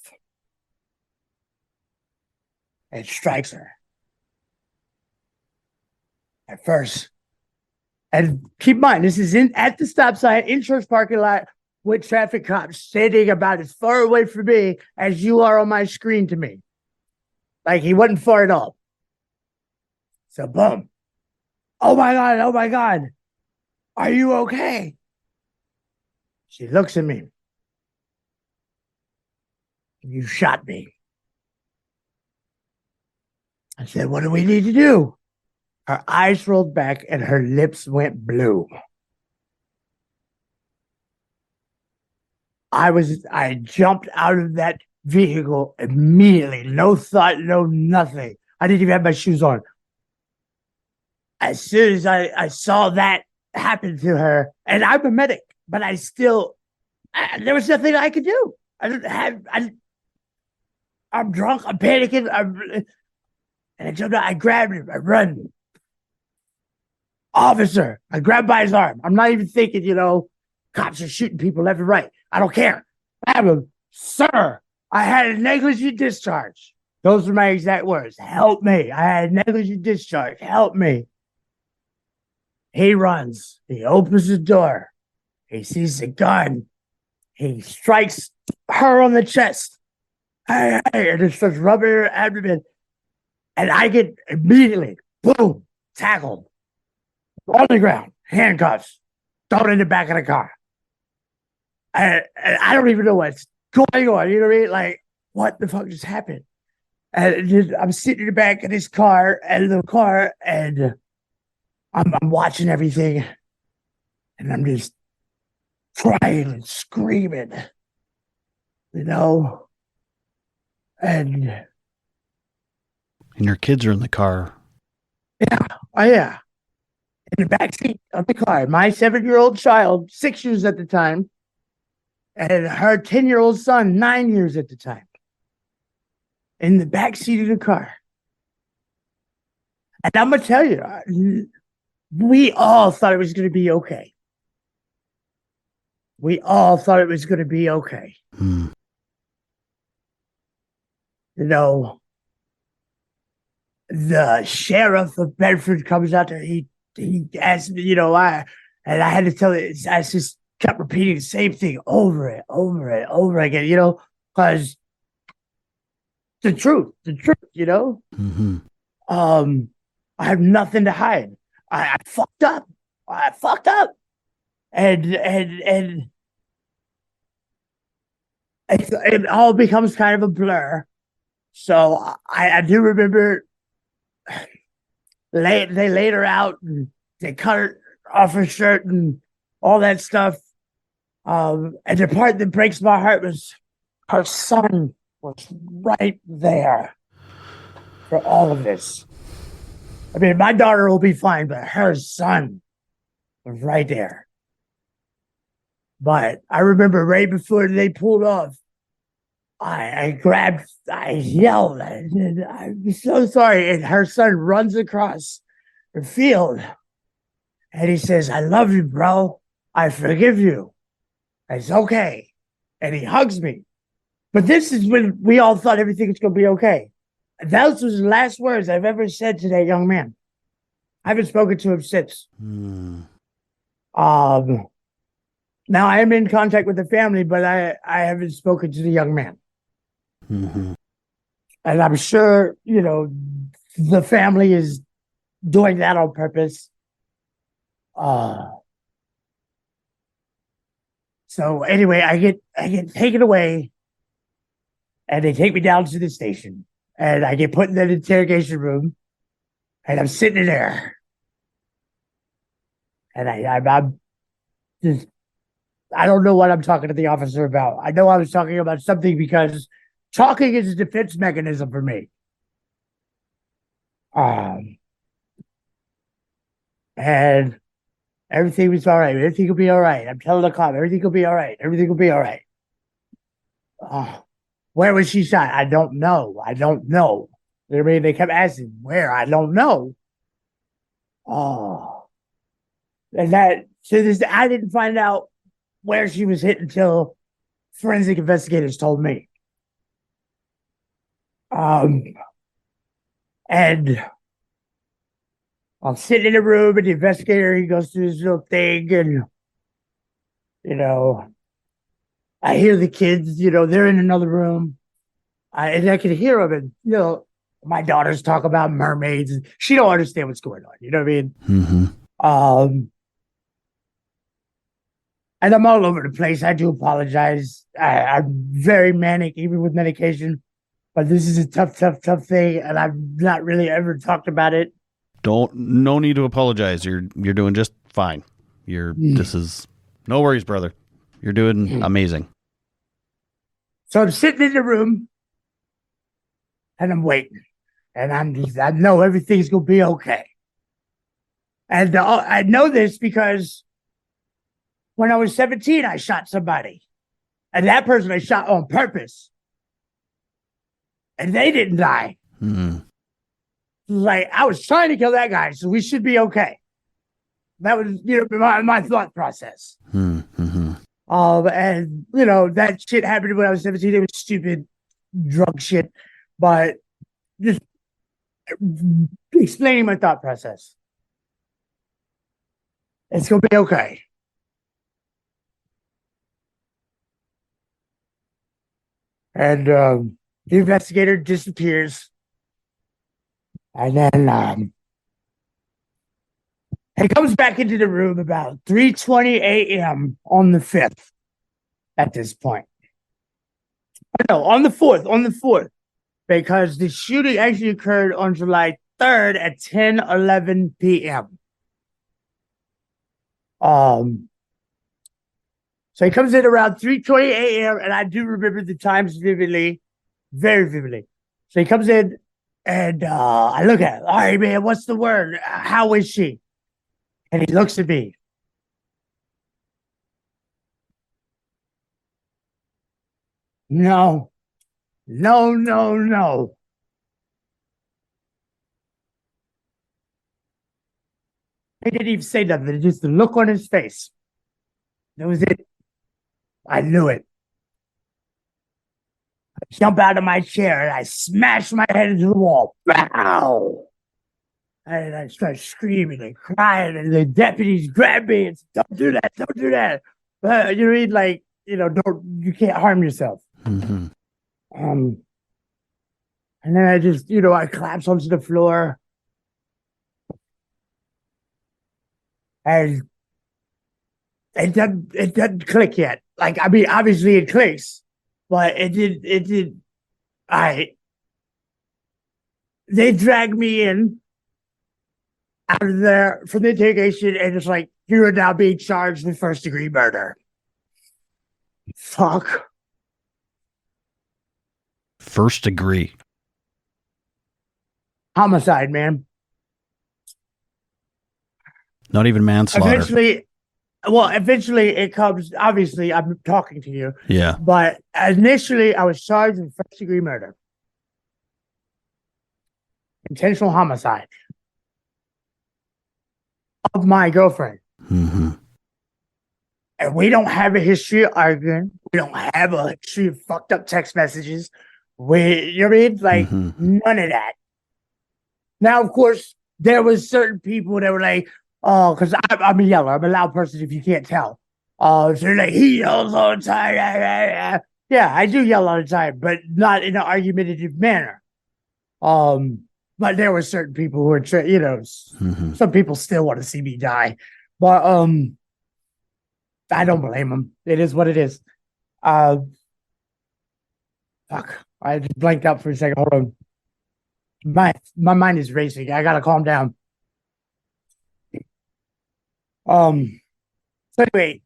It strikes her. At first. And keep in mind, this is at the stop sign in church parking lot with traffic cops standing about as far away from me as you are on my screen to me. Like he wasn't far at all. So boom. Oh my God. Are you okay? She looks at me. You shot me. I said, what do we need to do? Her eyes rolled back and her lips went blue. I jumped out of that vehicle immediately. No thought, no nothing. I didn't even have my shoes on. As soon as I saw that happen to her, and I'm a medic, but there was nothing I could do. I'm drunk, I'm panicking, and I jumped out, I grabbed him, I run. Officer, I grabbed by his arm. I'm not even thinking, cops are shooting people left and right. I don't care. I have him, sir, I had a negligent discharge. Those are my exact words. Help me. I had a negligent discharge. Help me. He runs. He opens the door. He sees the gun. He strikes her on the chest. Hey, and it starts rubbing her abdomen. And I get immediately, boom, tackled. On the ground, handcuffs, thrown in the back of the car. And I don't even know what's going on. You know what I mean? Like, what the fuck just happened? And I'm sitting in the back of this car, and I'm watching everything, and I'm just crying and screaming, and your kids are in the car. Yeah, oh yeah, in the backseat of the car. My 7-year-old child, 6 years at the time, and her 10-year-old son, 9 years at the time. in the back seat of the car. And I'm going to tell you, we all thought it was going to be okay. We all thought it was going to be okay. Hmm. You know, the sheriff of Bedford comes out there. He asked me, I had to tell it. I just kept repeating the same thing over and over again, because the truth, Mm-hmm. I have nothing to hide. I fucked up. I fucked up. And it all becomes kind of a blur. So I do remember they laid her out and they cut her off her shirt and all that stuff. And the part that breaks my heart was her son was right there for all of this. I mean, my daughter will be fine, but her son was right there. But I remember right before they pulled off, I yelled, I'm so sorry. And her son runs across the field and he says, I love you, bro. I forgive you. It's okay. And he hugs me. But this is when we all thought everything was going to be okay. Those was the last words I've ever said to that young man. I haven't spoken to him since. Mm. Now I am in contact with the family, but I haven't spoken to the young man. Mm-hmm. And I'm sure, the family is doing that on purpose. So anyway, I get taken away and they take me down to the station and I get put in the interrogation room and I'm sitting there. And I'm just, I don't know what I'm talking to the officer about. I know I was talking about something because talking is a defense mechanism for me. And everything was all right. Everything will be all right. I'm telling the cop, everything will be all right. Everything will be all right. Where was she shot? I don't know. I don't know. I mean, they kept asking where. I don't know. Oh, and that to this, I didn't find out where she was hit until forensic investigators told me. And I'm sitting in a room, and the investigator he goes through his little thing, and I hear the kids. They're in another room, and I can hear them, and my daughters talk about mermaids, and she don't understand what's going on. You know what I mean? Mm-hmm. And I'm all over the place. I do apologize. I'm very manic, even with medication. But this is a tough thing, and I've not really ever talked about it. No need to apologize. You're doing just fine. This is no worries, brother. You're doing amazing. So I'm sitting in the room and I'm waiting. And I know everything's gonna be okay. And I know this because when I was 17, I shot somebody. And that person I shot on purpose. And they didn't die. Mm-hmm. Like, I was trying to kill that guy, so we should be okay. That was, my thought process. Mm-hmm. And, that shit happened when I was 17. It was stupid drug shit. But just explaining my thought process. It's going to be okay. And the investigator disappears. And then he comes back into the room about 3:20 a.m. on the 5th at this point. No, on the 4th, because the shooting actually occurred on July 3rd at 10:11 p.m. So he comes in around 3:20 a.m. and I do remember the times vividly, very vividly. So he comes in and I look at him. All right, man, what's the word? How is she? And he looks at me. No. No, no, no. He didn't even say nothing. Just the look on his face. That was it. I knew it. I jump out of my chair and I smash my head into the wall. Bow! And I start screaming and crying, and the deputies grab me and say, "Don't do that! Don't do that!" You read like, you can't harm yourself. Mm-hmm. And then I just, I collapse onto the floor, and it doesn't click yet. Like, I mean, obviously it clicks, but it did. They dragged me in out of there from the interrogation, and it's like, you are now being charged with first-degree murder. Fuck. First degree. Homicide, man. Not even manslaughter. Eventually it comes, obviously, I'm talking to you. Yeah. But initially, I was charged with first-degree murder. Intentional homicide of my girlfriend. Mm-hmm. And we don't have a history of arguing. We don't have a history of fucked up text messages. You know what I mean? Like, none of that. Now, of course, there was certain people that were like, oh, because I'm a yeller. I'm a loud person if you can't tell. So they're like, he yells all the time. Yeah, I do yell all the time, but not in an argumentative manner. But there were certain people who were, some people still want to see me die. But I don't blame them. It is what it is. Fuck. I just blanked out for a second. Hold on. My mind is racing. I gotta calm down. So anyway,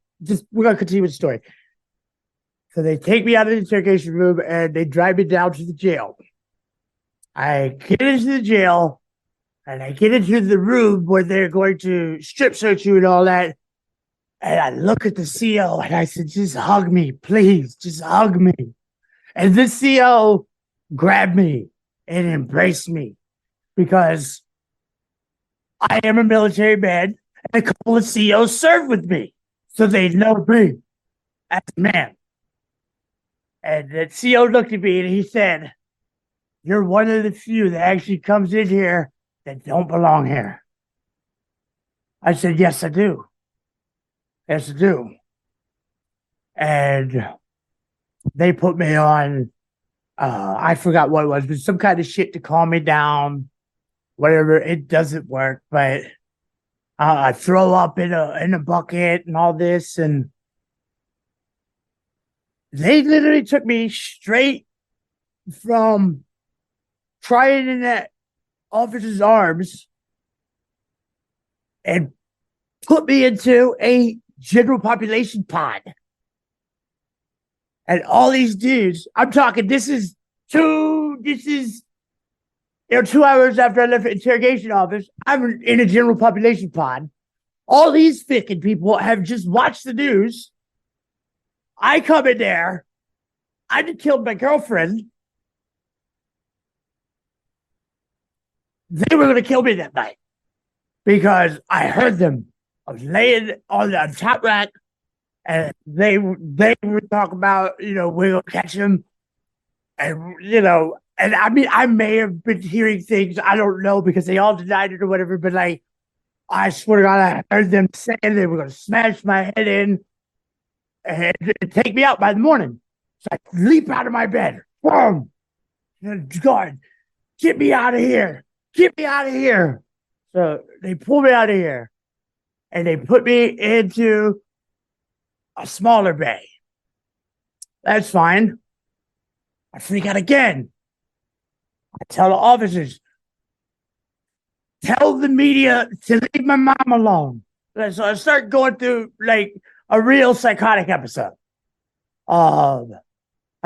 we're gonna continue with the story. So they take me out of the interrogation room and they drive me down to the jail. I get into the jail and I get into the room where they're going to strip search you and all that. And I look at the CO and I said, just hug me, please. Just hug me. And this CO grabbed me and embraced me because I am a military man and a couple of COs served with me. So they know me as a man. And the CO looked at me and he said, you're one of the few that actually comes in here that don't belong here. I said, yes, I do. Yes, I do. And they put me on, I forgot what it was, but some kind of shit to calm me down, whatever. It doesn't work, but I throw up in a bucket and all this. And they literally took me straight from trying in that officer's arms and put me into a general population pod. And all these dudes, I'm talking, this is 2 hours after I left the interrogation office. I'm in a general population pod. All these fucking people have just watched the news. I come in there. I just killed my girlfriend. They were going to kill me that night because I heard them. I was laying on the top rack, and they would talk about, we're going to catch him. And, and I mean, I may have been hearing things, I don't know, because they all denied it or whatever, but like, I swear to God, I heard them saying they were going to smash my head in and take me out by the morning. So I leap out of my bed. Boom! God, get me out of here. Get me out of here. So they pull me out of here and they put me into a smaller bay. That's fine. I freak out again. I tell the officers, tell the media to leave my mom alone. So I start going through like a real psychotic episode. I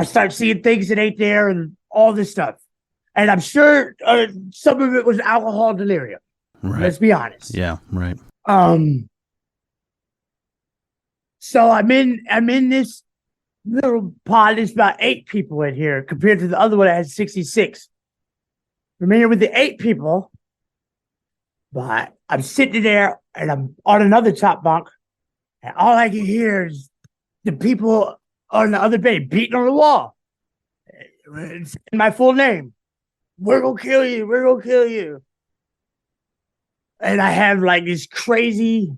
start seeing things that ain't there and all this stuff. And I'm sure some of it was alcohol delirium. Right. Let's be honest. Yeah, right. So I'm in this little pod is about 8 people in here compared to the other one that had 66. I'm here with the 8 people, but I'm sitting there and I'm on another top bunk, and all I can hear is the people on the other bed beating on the wall. It's my full name. We're gonna kill you. We're gonna kill you. And I have like this crazy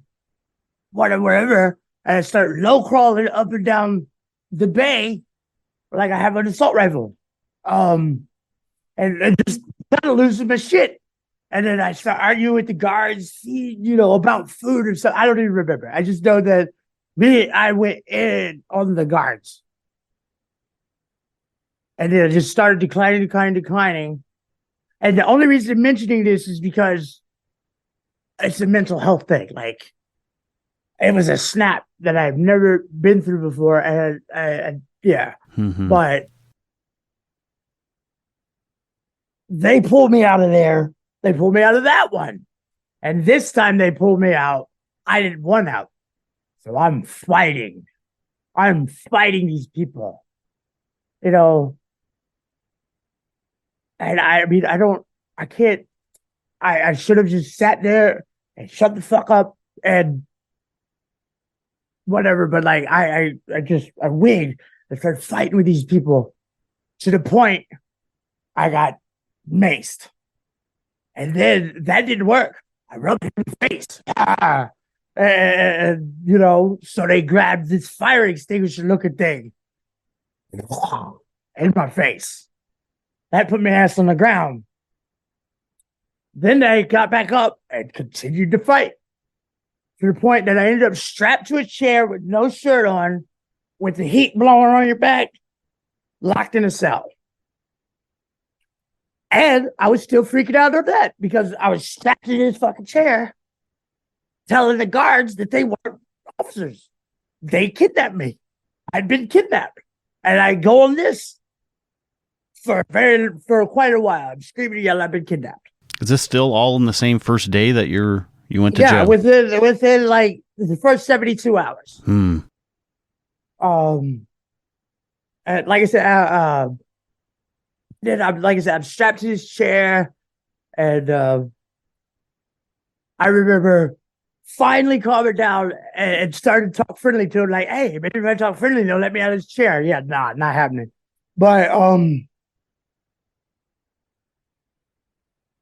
whatever, and I start low crawling up and down the bay like I have an assault rifle. And just kind of losing my shit. And then I start arguing with the guards, about food or something. I don't even remember. I just know that I went in on the guards. And then I just started declining. And the only reason I'm mentioning this is because it's a mental health thing. Like, it was a snap that I've never been through before. And yeah. Mm-hmm. But they pulled me out of there. They pulled me out of that one. And this time they pulled me out. I didn't want out. So I'm fighting. I'm fighting these people. And I should have just sat there and shut the fuck up and whatever. But like, I wigged and started fighting with these people to the point I got maced. And then that didn't work. I rubbed him in the face. And so they grabbed this fire extinguisher looking thing in my face. That put my ass on the ground. Then they got back up and continued to fight to the point that I ended up strapped to a chair with no shirt on, with the heat blowing on your back, locked in a cell. And I was still freaking out on that because I was strapped in this fucking chair telling the guards that they weren't officers. They kidnapped me. I'd been kidnapped. And I go on this for quite a while. I'm screaming and yelling, I've been kidnapped. Is this still all in the same first day that you went to jail? Yeah, within like the first 72 hours. And like I said, then I'm strapped to this chair, and I remember finally calming down and started to talk friendly to him, like, hey, maybe if I talk friendly, they'll let me out of this chair. Yeah, not happening. But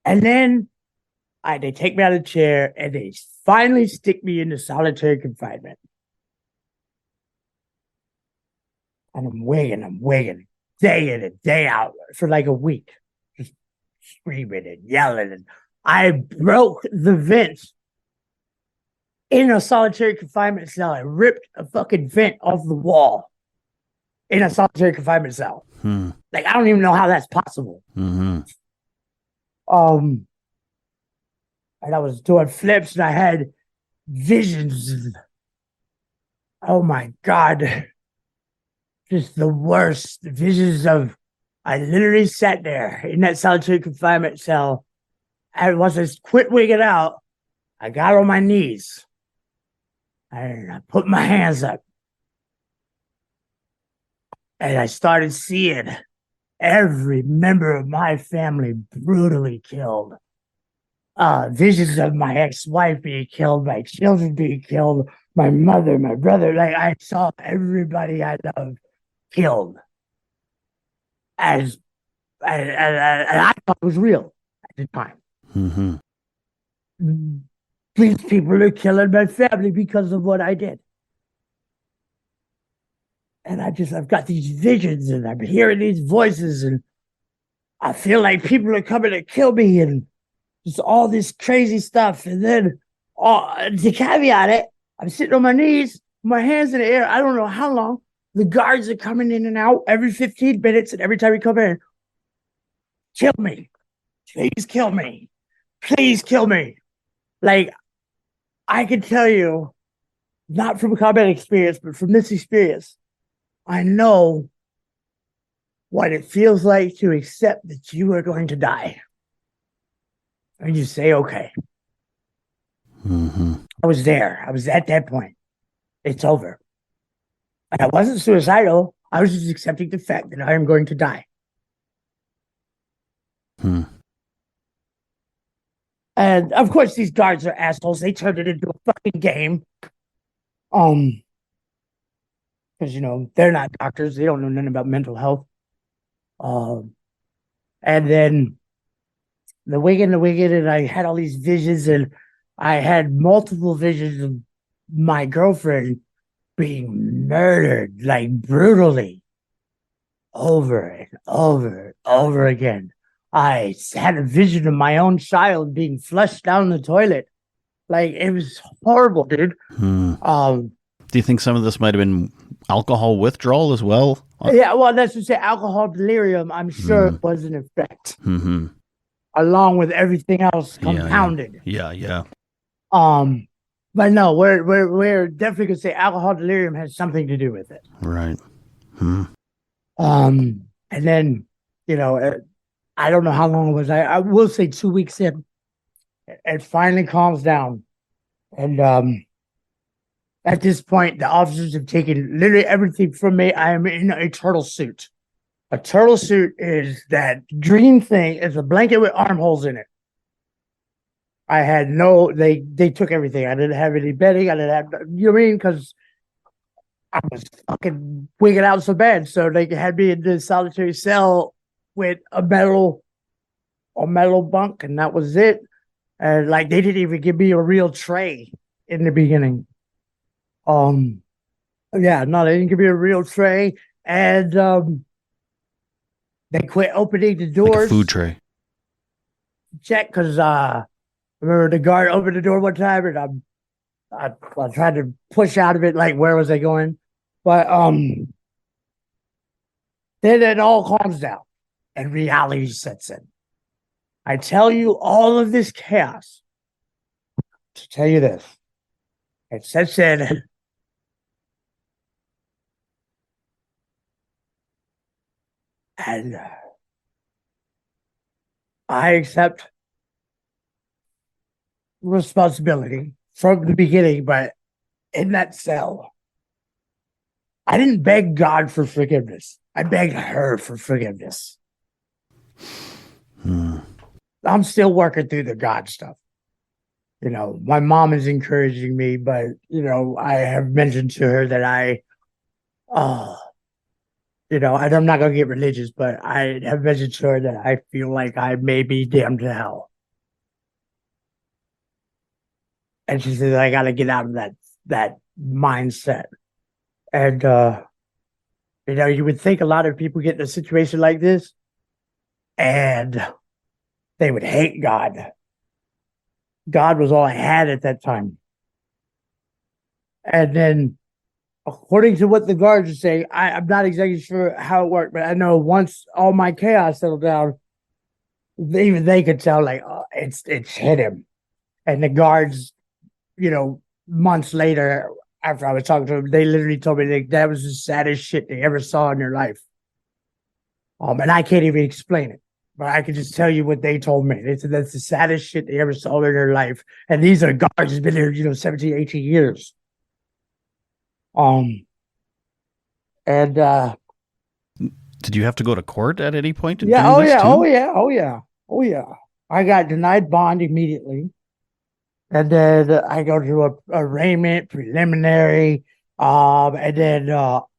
and then they take me out of the chair and they finally stick me into solitary confinement. And I'm wigging. Day in and day out for like a week, just screaming and yelling. And I broke the vent in a solitary confinement cell. I ripped a fucking vent off the wall in a solitary confinement cell. Like, I don't even know how that's possible. Mm-hmm. And I was doing flips and I had visions. Oh my God. Just the worst visions of, I literally sat there in that solitary confinement cell, and once I quit wigging out, I got on my knees and I put my hands up and I started seeing every member of my family brutally killed. Visions of my ex-wife being killed, my children being killed, my mother, my brother. Like, I saw everybody I loved killed, and I thought it was real at the time. Mm-hmm. These people are killing my family because of what I did. And I've got these visions and I'm hearing these voices and I feel like people are coming to kill me and just all this crazy stuff. And then to caveat it, I'm sitting on my knees, my hands in the air. I don't know how long. The guards are coming in and out every 15 minutes, and every time we come in, kill me. Please kill me. Please kill me. Like, I can tell you, not from a combat experience, but from this experience, I know what it feels like to accept that you are going to die. And you say, okay. Mm-hmm. I was there. I was at that point. It's over. I wasn't suicidal. I was just accepting the fact that I am going to die. And of course, these guards are assholes. They turned it into a fucking game. Because they're not doctors. They don't know nothing about mental health. And then the Wiggin, and I had all these visions, and I had multiple visions of my girlfriend being murdered, like brutally, over and over and over again. I had a vision of my own child being flushed down the toilet. Like, it was horrible, dude. Do you think some of this might have been alcohol withdrawal as well? Yeah, well, that's to say alcohol delirium. I'm sure it was an effect. Along with everything else compounded. Yeah. But no, we're definitely gonna say alcohol delirium has something to do with it. Right. And then, I don't know how long it was. I will say 2 weeks in, it finally calms down. And at this point, the officers have taken literally everything from me. I am in a turtle suit. A turtle suit is that green thing. It's a blanket with armholes in it. I had they took everything. I didn't have any bedding. I didn't have, you know what I mean? Because I was fucking wigging out so bad. So they had me in the solitary cell with a metal bunk, and that was it. And like, they didn't even give me a real tray in the beginning. They didn't give me a real tray. And they quit opening the doors. Like a food tray. Check, because I remember the guard opened the door one time, and I tried to push out of it, like, where was I going? But then it all calms down and reality sets in. I tell you all of this chaos to tell you this. It sets in. And I accept responsibility from the beginning, but in that cell, I didn't beg God for forgiveness. I begged her for forgiveness. I'm still working through the God stuff. My mom is encouraging me, but, I have mentioned to her that and I'm not going to get religious, but I have mentioned to her that I feel like I may be damned to hell. And she says, I got to get out of that mindset. And, you would think a lot of people get in a situation like this and they would hate God. God was all I had at that time. And then, according to what the guards are saying, I'm not exactly sure how it worked, but I know once all my chaos settled down, even they could tell, like, it's hit him. And the guards, months later, after I was talking to them, they literally told me that was the saddest shit they ever saw in their life. And I can't even explain it, but I can just tell you what they told me. They said that's the saddest shit they ever saw in their life. And these are guards who's been there, 17, 18 years. Did you have to go to court at any point? Oh yeah. I got denied bond immediately. And then I go to a arraignment preliminary. And then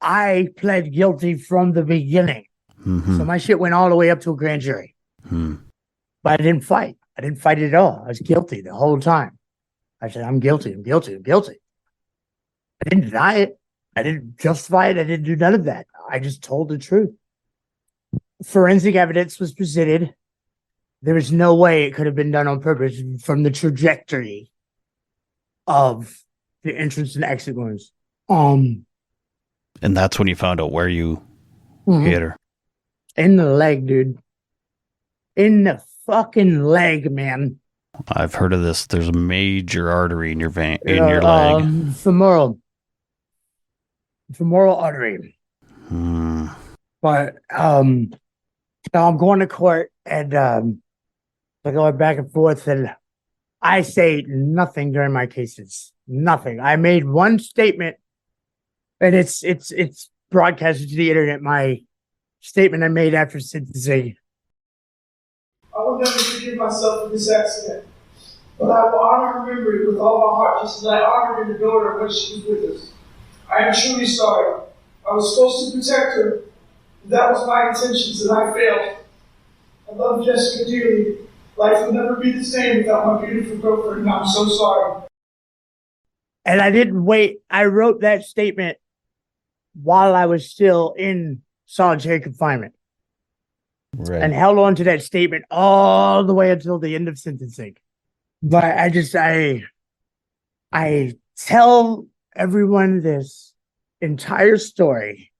I pled guilty from the beginning. So my shit went all the way up to a grand jury. But I didn't fight. I didn't fight it at all. I was guilty the whole time. I said, I'm guilty. I didn't deny it. I didn't justify it. I didn't do none of that. I just told the truth. Forensic evidence was presented. There was no way it could have been done on purpose from the trajectory of the entrance and exit wounds. And that's when you found out where you hit her. In the leg, dude. In the fucking leg, man. I've heard of this. There's a major artery in your vein, in your leg. Femoral artery. But so I'm going to court, and we're going back and forth, and I say nothing during my cases. Nothing. I made one statement And it's broadcasted to the internet, my statement I made after sentencing. I will never forgive myself for this accident, but I will honor her memory with all my heart, just as I honored her daughter when she was with us. I am truly sorry. I was supposed to protect her. That was my intentions, and I failed. I love Jessica dearly. Life will never be the same without my beautiful girlfriend, and I'm so sorry. And I didn't wait. I wrote that statement while I was still in solitary confinement. Right. And held on to that statement all the way until the end of sentencing. But I tell everyone this entire story,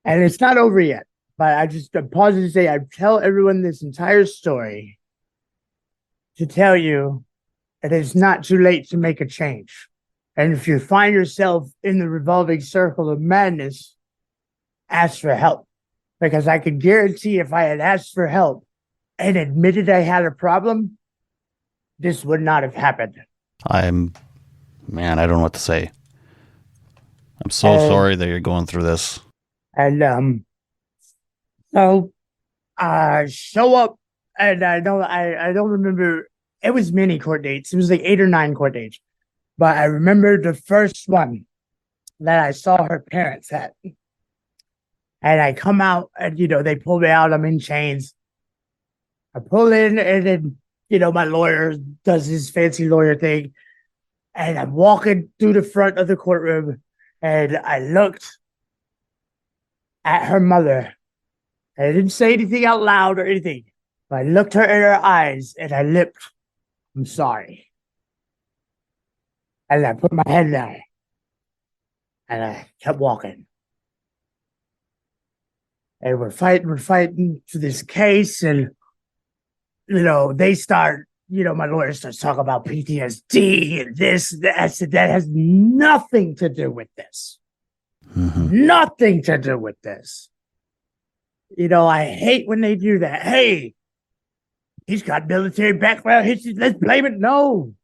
and it's not over yet, but I'm pausing to say I tell everyone this entire story to tell you that it's not too late to make a change. And if you find yourself in the revolving circle of madness, ask for help. Because I can guarantee if I had asked for help and admitted I had a problem, this would not have happened. I don't know what to say. I'm so sorry that you're going through this. And so I show up, and I don't remember. It was many court dates. It was like 8 or 9 court dates. But I remember the first one that I saw her parents at. And I come out, and, they pull me out. I'm in chains. I pull in, and then, my lawyer does his fancy lawyer thing. And I'm walking through the front of the courtroom, and I looked at her mother. And I didn't say anything out loud or anything. But I looked her in her eyes, and I lipped, "I'm sorry." And I put my head down. And I kept walking. And we're fighting for this case. And, they start, my lawyer starts talking about PTSD and this, that. I said, that has nothing to do with this. Mm-hmm. Nothing to do with this. I hate when they do that. Hey, he's got military background history. Let's blame it. No,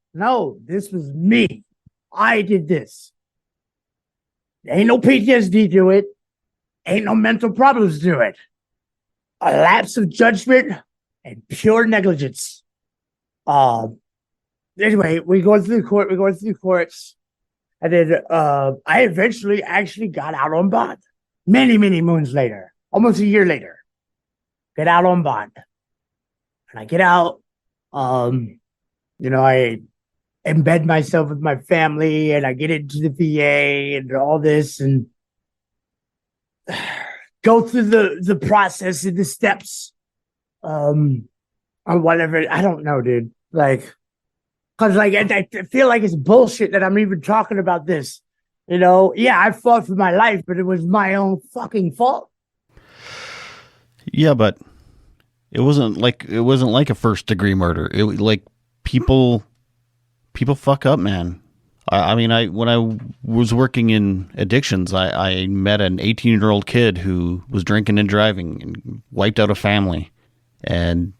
this was me. I did this. Ain't no PTSD to it. Ain't no mental problems to it. A lapse of judgment and pure negligence. Anyway, we go through courts. And then I eventually actually got out on bond. Many, many moons later. Almost a year later. Get out on bond. And I get out. I embed myself with my family, and I get into the VA and all this, and go through the process and the steps, or whatever. I don't know, dude. Because I feel like it's bullshit that I'm even talking about this. Yeah, I fought for my life, but it was my own fucking fault. Yeah, but it wasn't like a first degree murder. It was like people fuck up, man. When I was working in addictions, I met an 18-year-old kid who was drinking and driving and wiped out a family. And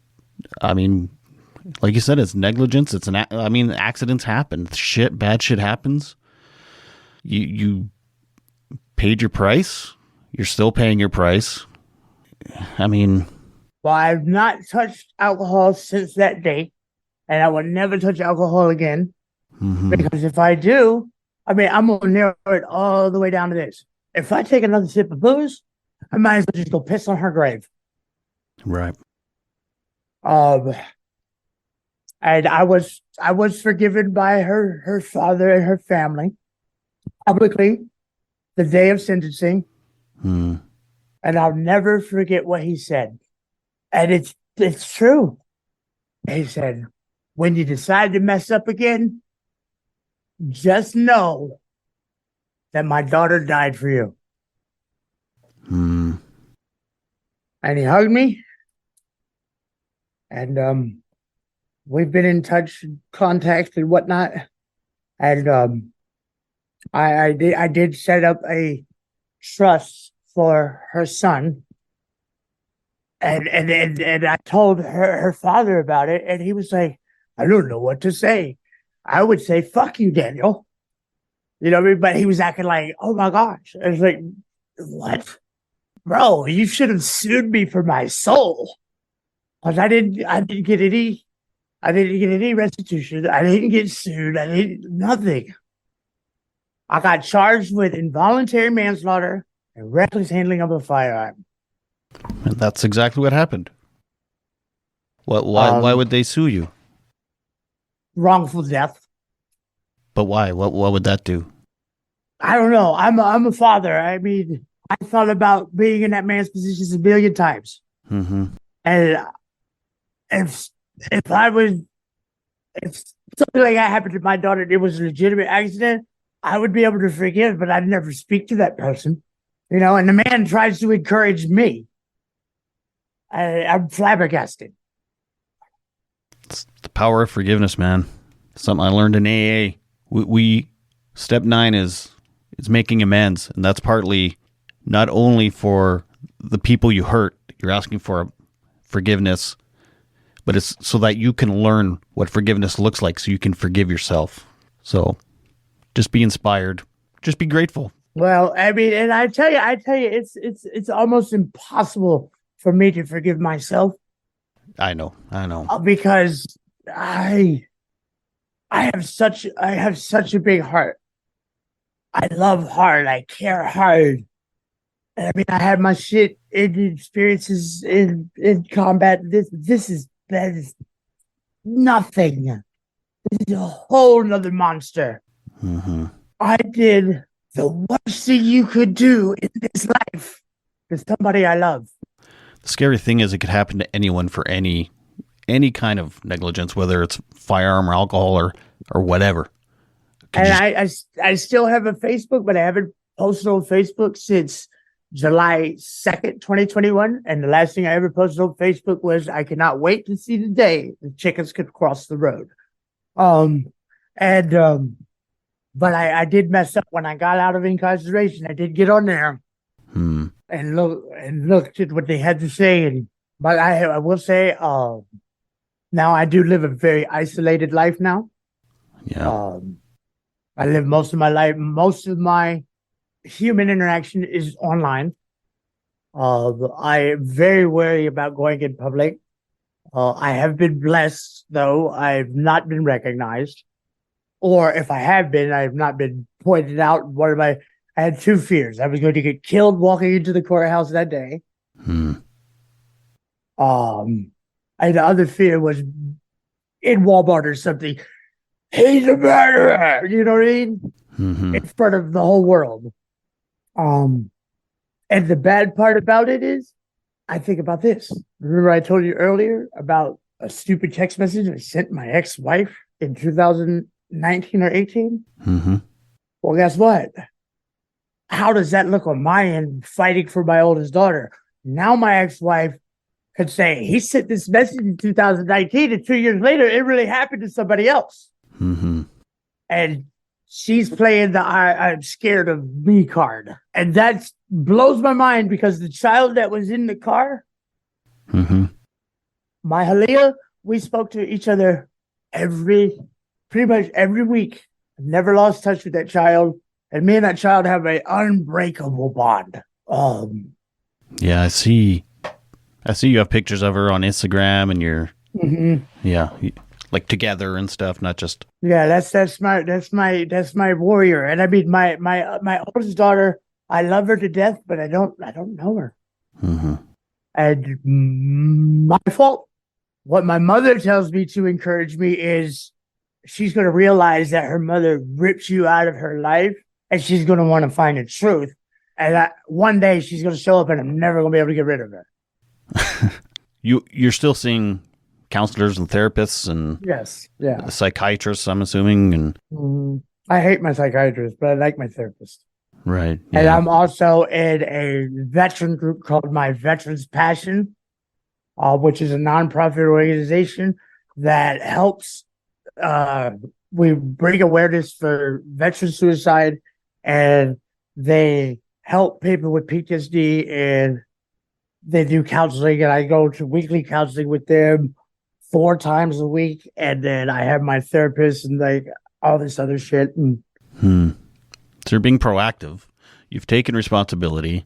like you said, it's negligence. Accidents happen. Bad shit happens. You paid your price. You're still paying your price. Well, I've not touched alcohol since that day, and I will never touch alcohol again. Mm-hmm. Because if I do, I'm going to narrow it all the way down to this. If I take another sip of booze, I might as well just go piss on her grave. Right. And I was forgiven by her father and her family publicly the day of sentencing. And I'll never forget what he said. And it's true. He said, when you decide to mess up again, just know that my daughter died for you. And he hugged me. And we've been in touch, contact, and whatnot. And I did set up a trust for her son. And I told her father about it, and he was like, I don't know what to say. I would say, fuck you, Daniel. You know what I mean? But he was acting like, oh my gosh. I was like, what? Bro, you should have sued me for my soul. Because I didn't get any restitution. I didn't get sued. I didn't nothing. I got charged with involuntary manslaughter and reckless handling of a firearm. And that's exactly what happened. Why would they sue you? Wrongful death. But why? What would that do? I don't know. I'm a father. I mean, I thought about being in that man's position a million times. Mm-hmm. And if something like that happened to my daughter, it was a legitimate accident, I would be able to forgive, but I'd never speak to that person. You know, and the man tries to encourage me. I'm flabbergasted. It's the power of forgiveness, man. Something I learned in AA. We step 9 is making amends, and that's partly not only for the people you hurt. You're asking for forgiveness, but it's so that you can learn what forgiveness looks like, so you can forgive yourself. So, just be inspired. Just be grateful. Well, I mean, and I tell you, it's almost impossible for me to forgive myself. I know. Because I have such a big heart. I love hard. I care hard. I mean, I had my shit in experiences in combat. That is nothing. This is a whole nother monster. Mm-hmm. I did the worst thing you could do in this life to somebody I love. The scary thing is it could happen to anyone for any kind of negligence, whether it's firearm or alcohol or whatever. And I still have a Facebook, but I haven't posted on Facebook since July 2nd, 2021. And the last thing I ever posted on Facebook was, I cannot wait to see the day the chickens could cross the road. But I did mess up when I got out of incarceration. I did get on there and looked at what they had to say. But I will say, now I do live a very isolated life now. Yeah. I live most of my human interaction is online. I am very wary about going in public. I have been blessed, though. I've not been recognized. Or if I have been, I have not been pointed out. I had 2 fears. I was going to get killed walking into the courthouse that day. And the other fear was in Walmart or something. He's a murderer. You know what I mean? Mm-hmm. In front of the whole world. And the bad part about it is, I think about this. Remember I told you earlier about a stupid text message I sent my ex-wife in 2019 or 18? Mm-hmm. Well, guess what? How does that look on my end, fighting for my oldest daughter? Now my ex-wife could say, he sent this message in 2019, and 2 years later, it really happened to somebody else. Mm-hmm. And she's playing the I'm scared of me card. And that blows my mind, because the child that was in the car, my Halia, we spoke to each other pretty much every week. I've never lost touch with that child. And me and that child have an unbreakable bond. Yeah, I see you have pictures of her on Instagram, and you're like together and stuff, not just. Yeah, that's my warrior. And I mean, my oldest daughter, I love her to death, but I don't know her. Mm-hmm. And my fault. What my mother tells me to encourage me is, she's going to realize that her mother ripped you out of her life, and she's going to want to find the truth. And one day she's going to show up, and I'm never going to be able to get rid of her. You're still seeing counselors and therapists and psychiatrists, I'm assuming, and I hate my psychiatrist, but I like my therapist. Right. Yeah. And I'm also in a veteran group called My Veterans Passion, which is a nonprofit organization that helps. We bring awareness for veteran suicide, and they help people with PTSD, and they do counseling, and I go to weekly counseling with them 4 times a week. And then I have my therapist and like all this other shit. And So you're being proactive. You've taken responsibility.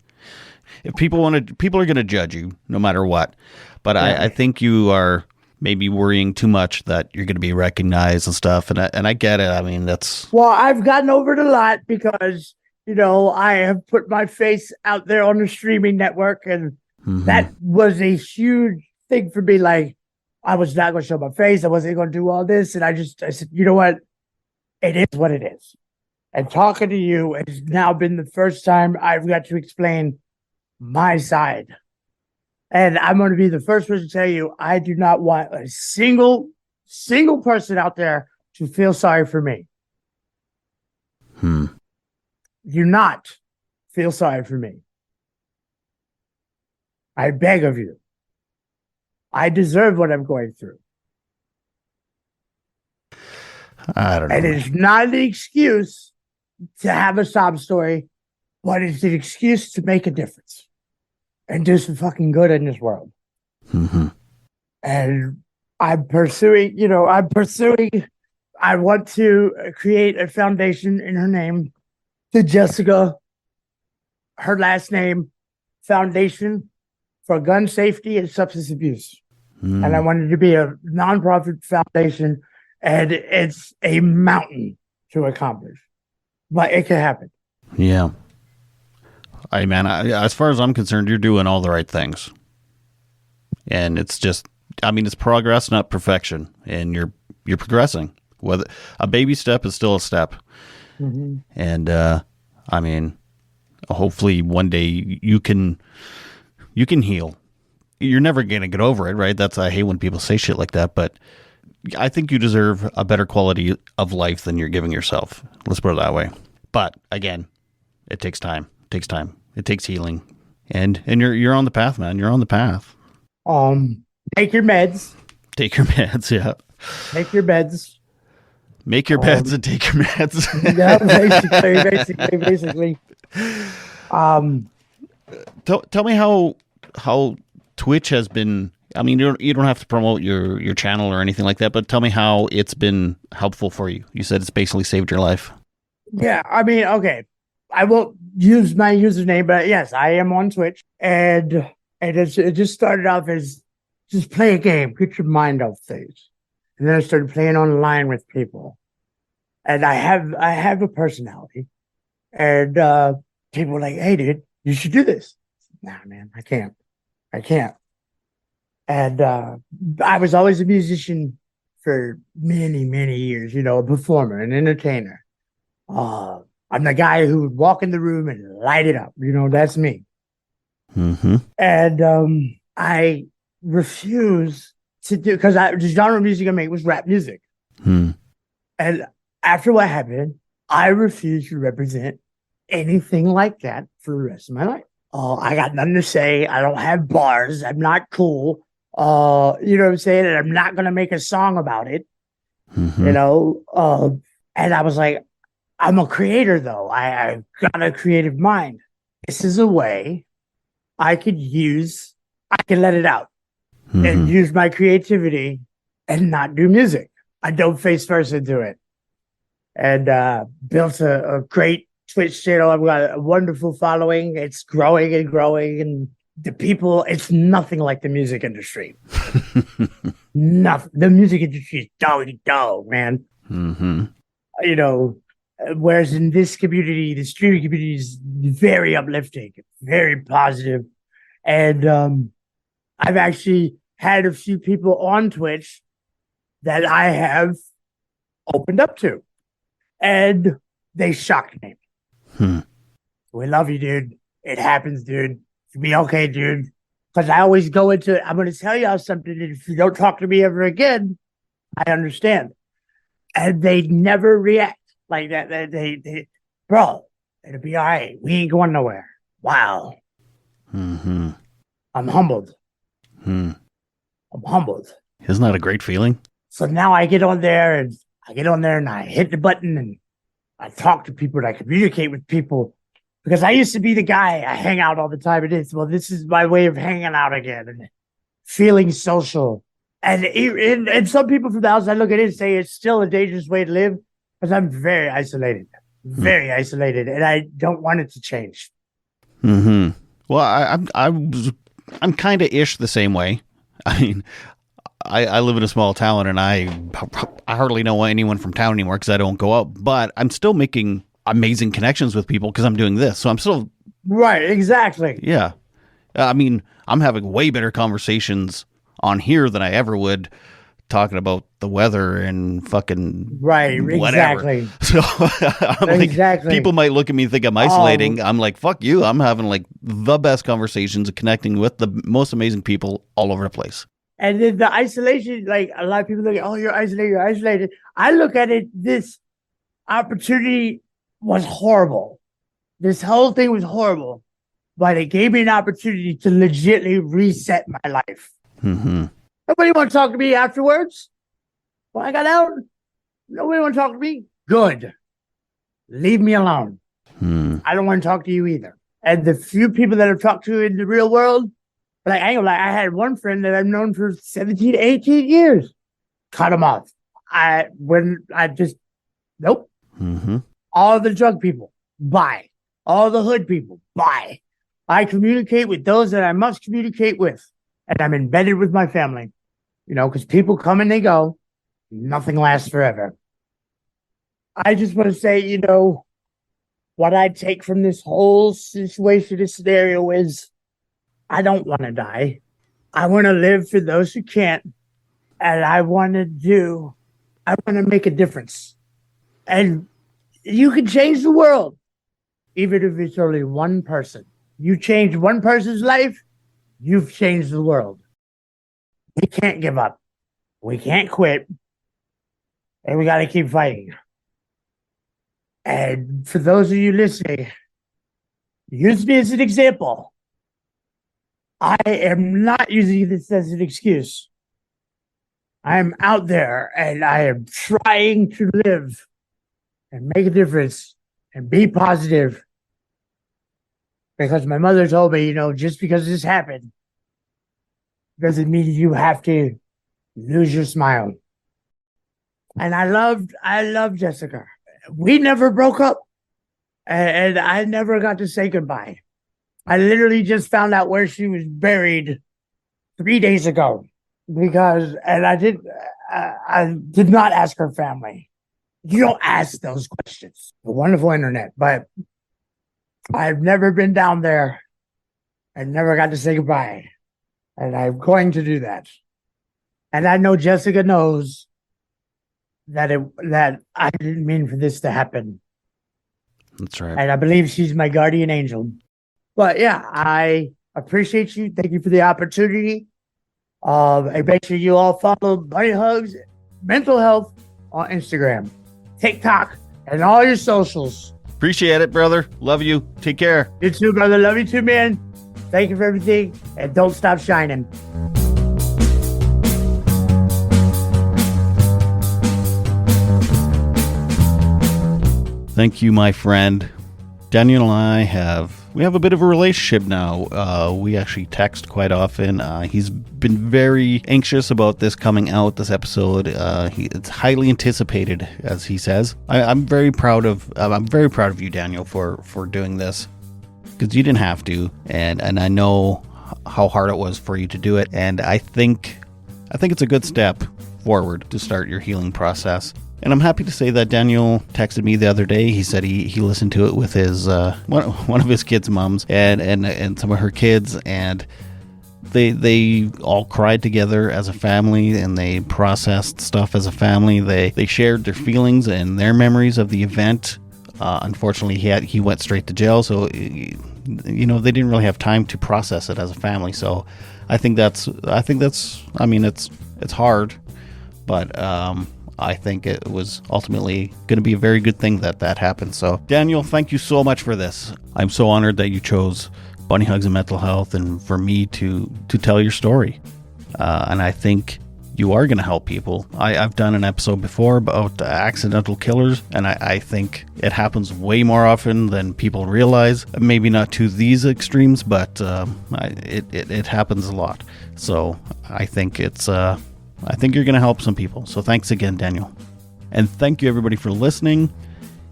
If people are going to judge you no matter what. But yeah. I think you are maybe worrying too much that you're going to be recognized and stuff. And I get it. I mean, that's... Well, I've gotten over it a lot because, I have put my face out there on the streaming network, and that was a huge thing for me. Like, I was not going to show my face. I wasn't going to do all this. And I said, you know what? It is what it is. And talking to you has now been the first time I've got to explain my side. And I'm going to be the first person to tell you, I do not want a single person out there to feel sorry for me. Do not feel sorry for me. I beg of you. I deserve what I'm going through. I don't know. And it's not an excuse to have a sob story, but it's an excuse to make a difference and do some fucking good in this world. And I'm pursuing, I want to create a foundation in her name, to Jessica, her last name, Foundation for Gun Safety and Substance Abuse. And I wanted to be a nonprofit foundation, and it's a mountain to accomplish, but it can happen. Yeah. As far as I'm concerned, you're doing all the right things. And it's just, it's progress, not perfection. And you're progressing. Whether a baby step is still a step. And, hopefully one day you can heal. You're never going to get over it, right? I hate when people say shit like that, but I think you deserve a better quality of life than you're giving yourself. Let's put it that way. But again, it takes time. It takes healing. And you're on the path, man. You're on the path. Take your meds. Take your meds, yeah. Take your meds. Make your beds and take your meds. Yeah, basically. Tell me how Twitch has been. You don't have to promote your channel or anything like that, but tell me how it's been helpful for you. You said it's basically saved your life. Yeah, okay. I won't use my username, but yes, I am on Twitch, and it just started off as just play a game, get your mind off things, and then I started playing online with people, and I have a personality, and people were like, "Hey, dude, you should do this." Nah, man, I can't. And I was always a musician for many, many years, a performer, an entertainer. I'm the guy who would walk in the room and light it up. That's me. And I refuse to do, because the genre of music I make was rap music. And after what happened, I refuse to represent anything like that for the rest of my life. I got nothing to say. I don't have bars. I'm not cool. You know what I'm saying? And I'm not going to make a song about it. And I was like, I'm a creator, though. I've got a creative mind. This is a way I could let it out and use my creativity and not do music. I dove face first into it and built a great Twitch channel. I've got a wonderful following. It's growing and growing, and the people, it's nothing like the music industry. Nothing. The music industry is dog, man. Whereas in this community, the streaming community is very uplifting, very positive. And I've actually had a few people on Twitch that I have opened up to, and they shocked me. We love you, dude. It happens, dude. It'll be okay, dude. Because I always go into it. I'm going to tell y'all something, and if you don't talk to me ever again, I understand. And they never react like that. They bro, it'll be all right. We ain't going nowhere. Wow. I'm humbled. I'm humbled. Isn't that a great feeling? So now I get on there and I hit the button and I talk to people and I communicate with people, because I used to be the guy I hang out all the time. This is my way of hanging out again and feeling social. And some people from the outside look at it and say it's still a dangerous way to live, because I'm very isolated. very isolated, and I don't want it to change. Mm-hmm. Well, I'm kind of ish the same way. I mean, I live in a small town, and I hardly know anyone from town anymore because I don't go out. But I'm still making amazing connections with people because I'm doing this. So I'm still right. Exactly. Yeah. I mean, I'm having way better conversations on here than I ever would talking about the weather and fucking whatever. Exactly. So I'm like, people might look at me and think I'm isolating. I'm like, fuck you. I'm having like the best conversations and connecting with the most amazing people all over the place. And then the isolation, like a lot of people look at, oh, you're isolated. I look at it, this opportunity was horrible. This whole thing was horrible, but it gave me an opportunity to legitimately reset my life. Mm-hmm. Nobody want to talk to me afterwards. When I got out, nobody want to talk to me. Good. Leave me alone. I don't want to talk to you either. And the few people that I've talked to in the real world, like I ain't gonna lie, I had one friend that I've known for 17, 18 years. Cut him off. Nope. Mm-hmm. All the drug people, bye. All the hood people, bye. I communicate with those that I must communicate with. And I'm embedded with my family. You know, because people come and they go. Nothing lasts forever. I just want to say, you know, what I take from this whole situation, this scenario is I don't want to die. I want to live for those who can't. And I want to make a difference. And you can change the world, even if it's only one person. You change one person's life, you've changed the world. We can't give up. We can't quit. And we got to keep fighting. And for those of you listening, use me as an example. I am not using this as an excuse. I am out there and I am trying to live and make a difference and be positive. Because my mother told me, you know, just because this happened doesn't mean you have to lose your smile. And I loved Jessica. We never broke up. And I never got to say goodbye. I literally just found out where she was buried 3 days ago. I did not ask her family. You don't ask those questions. The wonderful internet. But I've never been down there and never got to say goodbye. And I'm going to do that. And I know Jessica knows that I didn't mean for this to happen. That's right. And I believe she's my guardian angel. But yeah, I appreciate you. Thank you for the opportunity. And make sure you all follow Bunny Hugs Mental Health on Instagram, TikTok, and all your socials. Appreciate it, brother. Love you. Take care. You too, brother. Love you too, man. Thank you for everything. And don't stop shining. Thank you, my friend. Daniel and I have a bit of a relationship now. We actually text quite often. He's been very anxious about this coming out, this episode. It's highly anticipated, as he says. I'm very proud of you, Daniel, for doing this, because you didn't have to, and I know how hard it was for you to do it. And I think it's a good step forward to start your healing process. And I'm happy to say that Daniel texted me the other day. He said he listened to it with his one of his kids' moms and some of her kids, and they all cried together as a family, and they processed stuff as a family. They shared their feelings and their memories of the event. Unfortunately, he went straight to jail, so they didn't really have time to process it as a family. So I think that's I mean, it's hard, but I think it was ultimately going to be a very good thing that happened. So, Daniel, thank you so much for this. I'm so honored that you chose Bunny Hugs and Mental Health and for me to tell your story. And I think you are going to help people. I've done an episode before about accidental killers, and I think it happens way more often than people realize. Maybe not to these extremes, but it happens a lot. So I think I think you're going to help some people. So thanks again, Daniel. And thank you, everybody, for listening.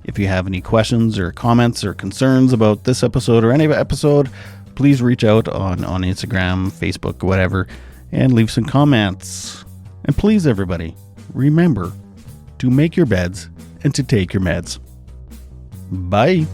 If you have any questions or comments or concerns about this episode or any episode, please reach out on Instagram, Facebook, whatever, and leave some comments. And please, everybody, remember to make your beds and to take your meds. Bye.